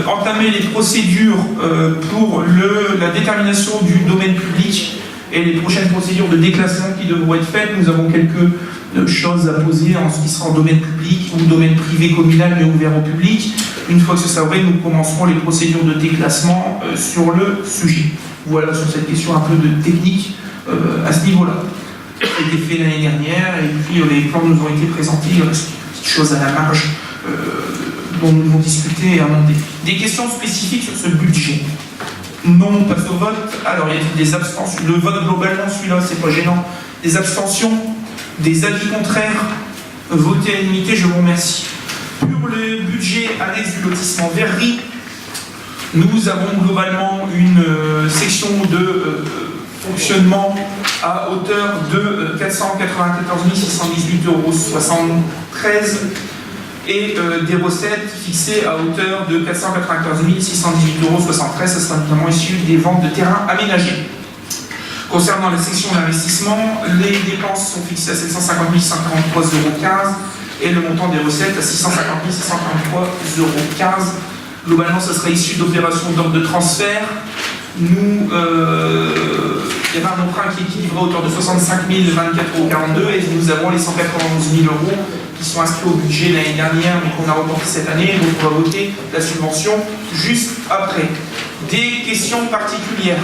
entamé les procédures pour la détermination du domaine public et les prochaines procédures de déclassement qui devront être faites. Nous avons quelques choses à poser en ce qui sera en domaine public ou domaine privé communal mais ouvert au public. Une fois que ce sera vrai, nous commencerons les procédures de déclassement sur le sujet. Voilà sur cette question un peu de technique à ce niveau-là. Ça a été fait l'année dernière et puis les plans nous ont été présentés. Il reste des petites choses à la marge dont nous devons discuter et amender. Des questions spécifiques sur ce budget? Non, on passe au vote. Alors, il y a des abstentions. Le vote globalement, celui-là, c'est pas gênant. Des abstentions, des avis contraires, voté à l'unanimité, je vous remercie. Pour le budget annexe du lotissement Verrerie, nous avons globalement une section de fonctionnement à hauteur de 494 618,73 € et des recettes fixées à hauteur de 494 618,73 €. Ce sera notamment issu des ventes de terrains aménagés. Concernant la section d'investissement, les dépenses sont fixées à 750 143,15 €. et le montant des recettes à 650 643,15 €. Globalement, ça sera issu d'opérations d'ordre de transfert. Nous, il y avait un emprunt qui équilibré à hauteur de 65 024,42 € et nous avons les 191 000 € qui sont inscrits au budget l'année dernière mais qu'on a reporté cette année, donc on va voter la subvention juste après. Des questions particulières?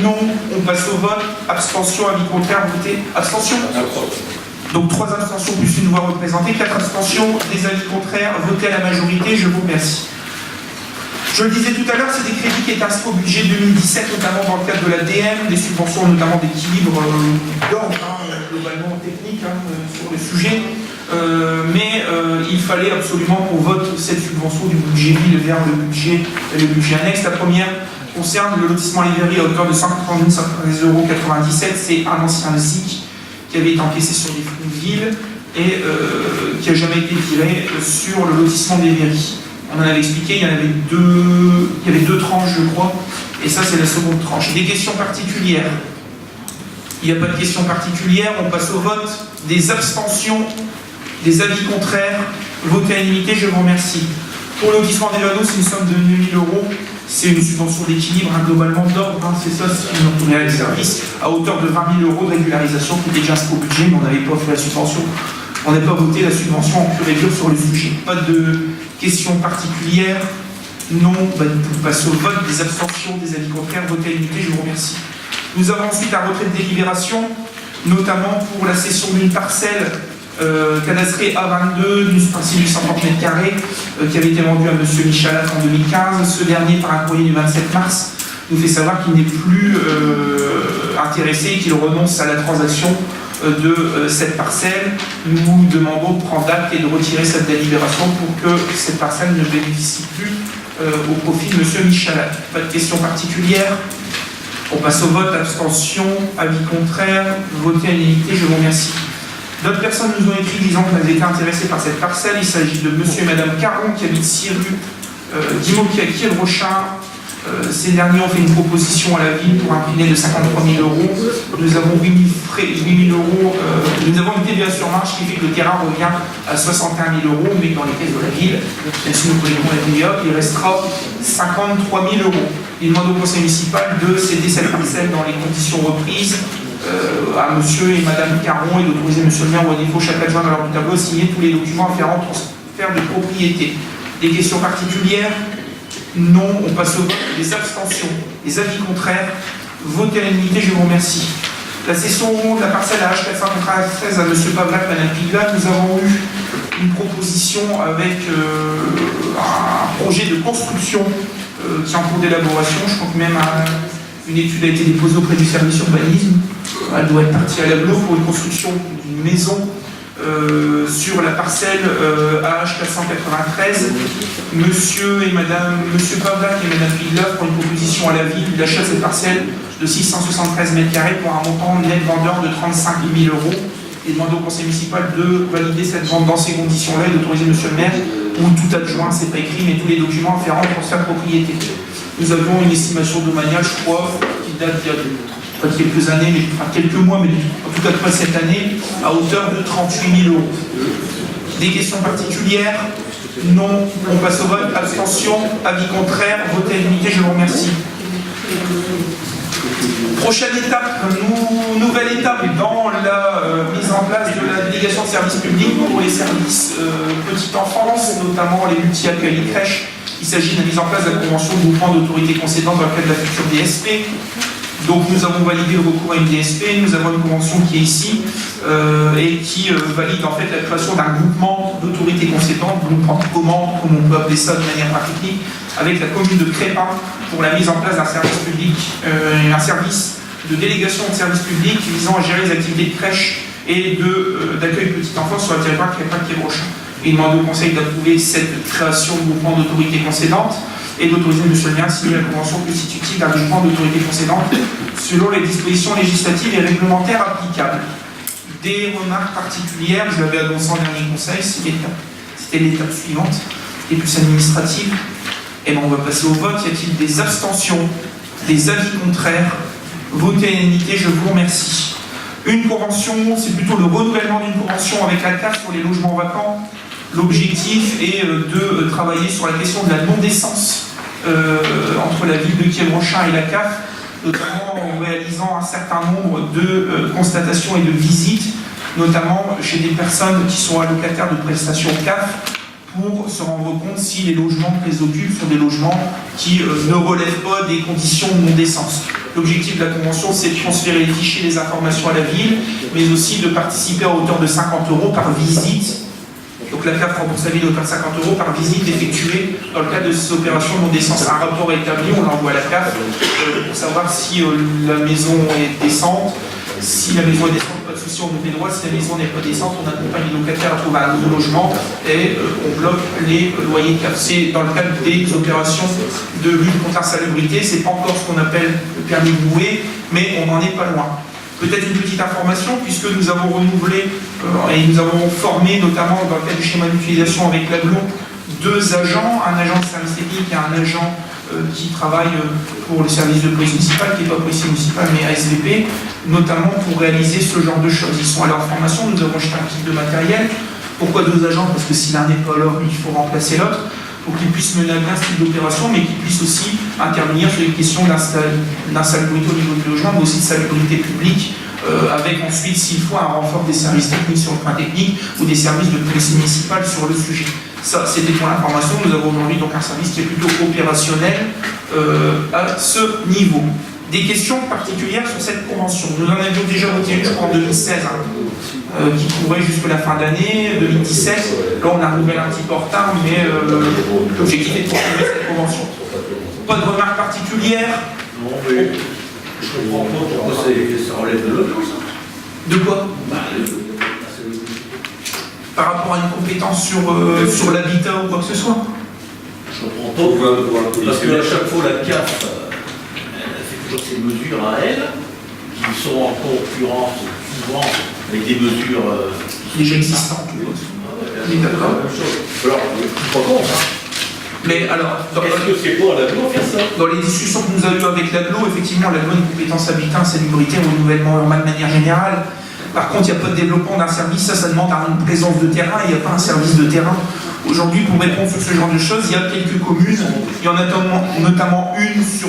Non, on passe au vote. Abstention, avis contraire, voter. Abstention? Donc 3 abstentions plus une voix représentée, 4 abstentions, des avis contraires, voter à la majorité, je vous remercie. Je le disais tout à l'heure, c'est des crédits qui étaient inscrits au budget 2017, notamment dans le cadre de l'ADM, des subventions notamment d'équilibre d'ordre, globalement technique sur le sujet. Mais il fallait absolument qu'on vote cette subvention du budget ville vers le budget annexe. La première concerne le lotissement Les Verreries à hauteur de 190,97 €. C'est un ancien ZIC qui avait été encaissé sur les fonds de ville et qui n'a jamais été tiré sur le lotissement des Verreries. On en avait expliqué, il y avait deux tranches, je crois, et ça c'est la seconde tranche. Des questions particulières? Il n'y a pas de questions particulières, on passe au vote. Des abstentions, des avis contraires, voté à l'unanimité, je vous remercie. Pour le lotissement des Vanos, c'est une somme de 9 000 €. C'est une subvention d'équilibre, globalement d'ordre, c'est ça, c'est une réelle service, à hauteur de 20 000 € de régularisation qui était déjà inscrit au budget, mais on n'avait pas fait la subvention. On n'a pas voté la subvention en pur et dur sur le sujet. Pas de questions particulières? Non, on passe au vote. Des abstentions, des avis contraires, voté à l'unité, je vous remercie. Nous avons ensuite un retrait de délibération, notamment pour la cession d'une parcelle cadastrée A22, d'une parcelle de 130 m², qui avait été vendue à M. Michalat en 2015. Ce dernier, par un courrier du 27 mars, nous fait savoir qu'il n'est plus intéressé et qu'il renonce à la transaction de cette parcelle. Nous demandons de prendre acte et de retirer cette délibération pour que cette parcelle ne bénéficie plus au profit de M. Michalat. Pas de questions particulières? On passe au vote. Abstention, avis contraire, voté à l'unanimité, je vous remercie. D'autres personnes nous ont écrit disant qu'elles étaient intéressées par cette parcelle. Il s'agit de M. et Mme Caron qui habitent 6 rue Dimokiaki et Rochin. Ces derniers ont fait une proposition à la ville pour un prix net de 53 000 €. Nous avons 8 000 €, nous avons une TVA sur marge qui fait que le terrain revient à 61 000 €, mais dans les caisses de la ville, même si nous prenons la TVA, il restera 53 000 €. Il demande au conseil municipal de céder cette parcelle dans les conditions reprises à monsieur et madame Caron et d'autoriser monsieur le maire ou à défaut chaque adjoint dans leur tableau à signer tous les documents afférents au transfert de propriété. Des questions particulières? Non, on passe au vote. Des abstentions, des avis contraires, voté à l'unanimité, je vous remercie. La cession de la parcelle à H493 à M. Pavlak, Mme Piglac, nous avons eu une proposition avec un projet de construction qui est en cours d'élaboration. Je crois que même une étude a été déposée auprès du service urbanisme. Elle doit être partie à l'aglo pour une construction d'une maison sur la parcelle AH493. Monsieur Pavlak et Madame Piglac font une proposition à la ville d'achat de cette parcelle de 673 m² pour un montant net vendeur de 35 000 €. Et demande au conseil municipal de valider cette vente dans ces conditions-là et d'autoriser monsieur le maire ou tout adjoint, c'est pas écrit, mais tous les documents afférents au transfert de propriété. Nous avions une estimation domaniale, je crois, qui date d'il y a pas de quelques années, mais enfin quelques mois, mais en tout cas pas cette année, à hauteur de 38 000 €. Des questions particulières? Non. On passe au vote. Abstention, avis contraire, voté à l'unanimité, je vous remercie. Prochaine étape, nouvelle étape dans la mise en place de la délégation de services publics pour les services petite enfance, notamment les multi-accueils et crèches. Il s'agit de la mise en place de la convention de groupement d'autorité concédante dans le cadre de la future DSP. Donc nous avons validé le recours à une DSP, nous avons une convention qui est ici et qui valide en fait la création d'un groupement d'autorité concédante, groupement de commande, comme on peut appeler ça de manière pas technique, avec la commune de Crépin pour la mise en place d'un service public, un service de délégation de service public visant à gérer les activités de crèche et d'accueil de petite enfance sur le territoire Crépin-Quiébrochin. Il demande au conseil d'approuver cette création de groupement d'autorité concédante et d'autoriser M. le maire à signer la convention constitutive d'un groupement d'autorité concédante selon les dispositions législatives et réglementaires applicables. Des remarques particulières, je l'avais annoncé en dernier conseil, c'était l'étape suivante, et plus administrative. Et bien on va passer au vote. Y a-t-il des abstentions, des avis contraires? Voté à l'unanimité, je vous remercie. Une convention, c'est plutôt le renouvellement d'une convention avec la CAF sur les logements vacants. L'objectif est de travailler sur la question de la non-décence entre la ville de Kievrocha et la CAF, notamment en réalisant un certain nombre de constatations et de visites, notamment chez des personnes qui sont allocataires de prestations CAF, pour se rendre compte si les logements qu'elles occupent sont des logements qui ne relèvent pas des conditions de non-décence. L'objectif de la convention, c'est de transférer les fichiers, les informations à la ville, mais aussi de participer à hauteur de 50 € par visite. Donc la CAF rembourse la ville à hauteur de 50 € par visite effectuée dans le cadre de ces opérations de non-décence. Un rapport est établi, on l'envoie à la CAF pour savoir si la maison est décente. Si la maison est décente, pas de souci, on ouvre les droits. Si la maison n'est pas décente, on accompagne les locataires à trouver un nouveau logement et on bloque les loyers de CAF. C'est dans le cadre des opérations de lutte contre l'insalubrité. C'est pas encore ce qu'on appelle le permis de louer, mais on n'en est pas loin. Peut-être une petite information, puisque nous avons renouvelé et nous avons formé, notamment dans le cadre du schéma d'utilisation avec l'AGLO, 2 agents, un agent de service technique et un agent qui travaille pour le service de police municipale, qui n'est pas policier municipal mais ASVP, notamment pour réaliser ce genre de choses. Ils sont à leur formation, nous avons acheté un kit de matériel. Pourquoi 2 agents? Parce que si l'un n'est pas là, il faut remplacer l'autre, pour qu'ils puissent mener à bien ce type d'opération, mais qu'ils puissent aussi intervenir sur les questions d'insalubrité au niveau du logement, mais aussi de salubrité publique, avec ensuite, s'il faut, un renfort des services techniques sur le plan technique ou des services de police municipale sur le sujet. Ça, c'était pour l'information. Nous avons aujourd'hui donc un service qui est plutôt opérationnel à ce niveau. Des questions particulières sur cette convention. Nous en avions déjà voté une, je crois, en 2016, qui couvrait jusque la fin d'année, 2017. Là, on a renouvelé un petit peu en retard, mais l'objectif est de poursuivre cette convention. Pas de remarques particulières? Non, mais je comprends pas pourquoi ça relève de l'autre, ça. De quoi? Par rapport à une compétence sur l'habitat ou quoi que ce soit? Je comprends pas. Parce qu'à chaque fois, la CAF, elle fait toujours ses mesures à elle, qui sont en concurrence souvent avec des mesures déjà existantes. Oui, d'accord. Alors, je crois pas, ça. Mais alors, est-ce que c'est pas à l'AGLO faire ça? Dans les discussions que nous avons eues avec l'AGLO, effectivement, l'AGLO a une compétence habitat, salubrité, renouvellement urbain de manière générale. Par contre, il n'y a pas de développement d'un service, ça demande une présence de terrain, il n'y a pas un service de terrain. Aujourd'hui, pour répondre sur ce genre de choses, il y a quelques communes, il y en a notamment une sur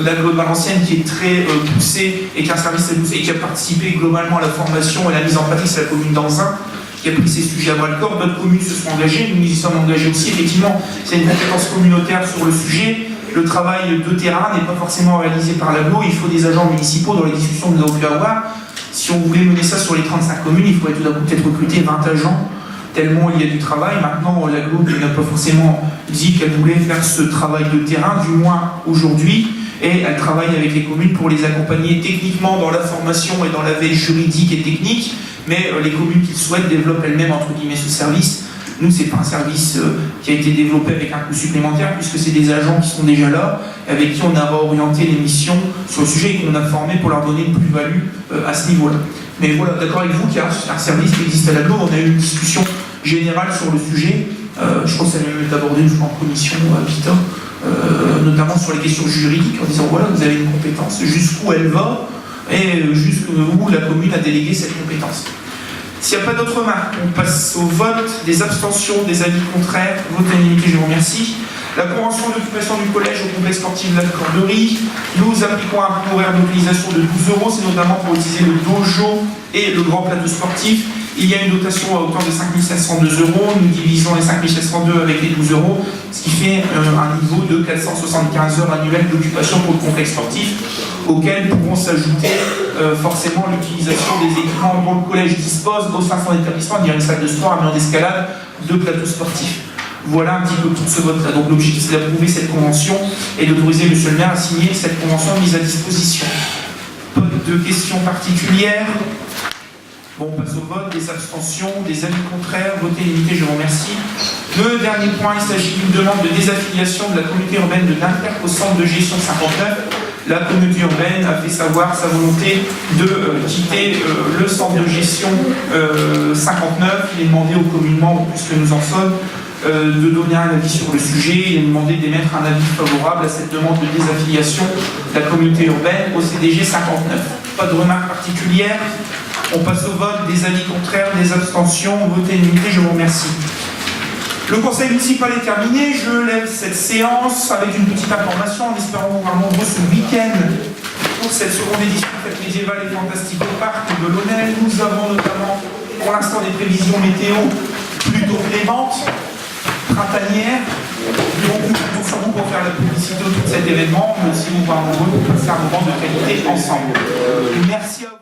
l'AGLO de Valenciennes qui est très poussée et qui a un service très poussé et qui a participé globalement à la formation et à la mise en pratique, c'est la commune d'Anzin, qui a pris ces sujets à bras-le-corps. D'autres communes se sont engagées, nous y sommes engagés aussi. Effectivement, c'est une compétence communautaire sur le sujet. Le travail de terrain n'est pas forcément réalisé par l'AGLO, il faut des agents municipaux dans les discussions que nous avons pu avoir. Si on voulait mener ça sur les 35 communes, il faudrait tout d'un coup peut-être recruter 20 agents, tellement il y a du travail. Maintenant, l'AGLO n'a pas forcément dit qu'elle voulait faire ce travail de terrain, du moins aujourd'hui, et elle travaille avec les communes pour les accompagner techniquement dans la formation et dans la veille juridique et technique, mais les communes qui le souhaitent développent elles-mêmes, entre guillemets, ce service. Nous, ce n'est pas un service qui a été développé avec un coût supplémentaire, puisque c'est des agents qui sont déjà là, avec qui on a orienté les missions sur le sujet et qu'on a formé pour leur donner une plus-value à ce niveau-là. Mais voilà, d'accord avec vous qu'il y a un service qui existe à l'AGLO. On a eu une discussion générale sur le sujet. Je pense que ça a même été abordé une fois en commission habitat, notamment sur les questions juridiques, en disant voilà, vous avez une compétence, jusqu'où elle va et jusqu'où la commune a délégué cette compétence. S'il n'y a pas d'autres remarques, on passe au vote. Des abstentions, des avis contraires. Vote à l'unanimité, je vous remercie. La convention d'occupation du collège au complexe sportif de la Corderie. Nous appliquons un coût horaire d'utilisation de 12 €. C'est notamment pour utiliser le dojo et le grand plateau sportif. Il y a une dotation à hauteur de 5 702 €. Nous divisons les 5 702 avec les 12 €, ce qui fait un niveau de 475 heures annuelles d'occupation pour le complexe sportif, auxquels pourront s'ajouter forcément l'utilisation des équipements dont le collège dispose au sein de son établissement, il y a une salle de sport, un mur d'escalade, 2 plateaux sportifs. Voilà un petit peu pour ce vote-là. Donc l'objectif, c'est d'approuver cette convention et d'autoriser M. le maire à signer cette convention mise à disposition. Pas de questions particulières. Bon, on passe au vote. Des abstentions, des avis contraires. Voter limité, je vous remercie. Le dernier point, il s'agit d'une demande de désaffiliation de la communauté urbaine de Dunkerque au centre de gestion 59. La communauté urbaine a fait savoir sa volonté de quitter le centre de gestion 59. Il est demandé aux communes membres, puisque nous en sommes, de donner un avis sur le sujet. Il est demandé d'émettre un avis favorable à cette demande de désaffiliation de la communauté urbaine au CDG 59. Pas de remarques particulières. On passe au vote. Des avis contraires, des abstentions, voté unanimité, je vous remercie. Le conseil municipal est terminé. Je lève cette séance avec une petite information en espérant vous voir nombreux ce week-end pour cette seconde édition de fête médiévale et fantastique au parc de l'Aunel. Nous avons notamment pour l'instant des prévisions météo plutôt clémentes, printanières. Donc nous comptons sur vous pour faire la publicité autour de cet événement, mais aussi vous voir nombreux pour passer un moment de qualité ensemble. Merci à vous.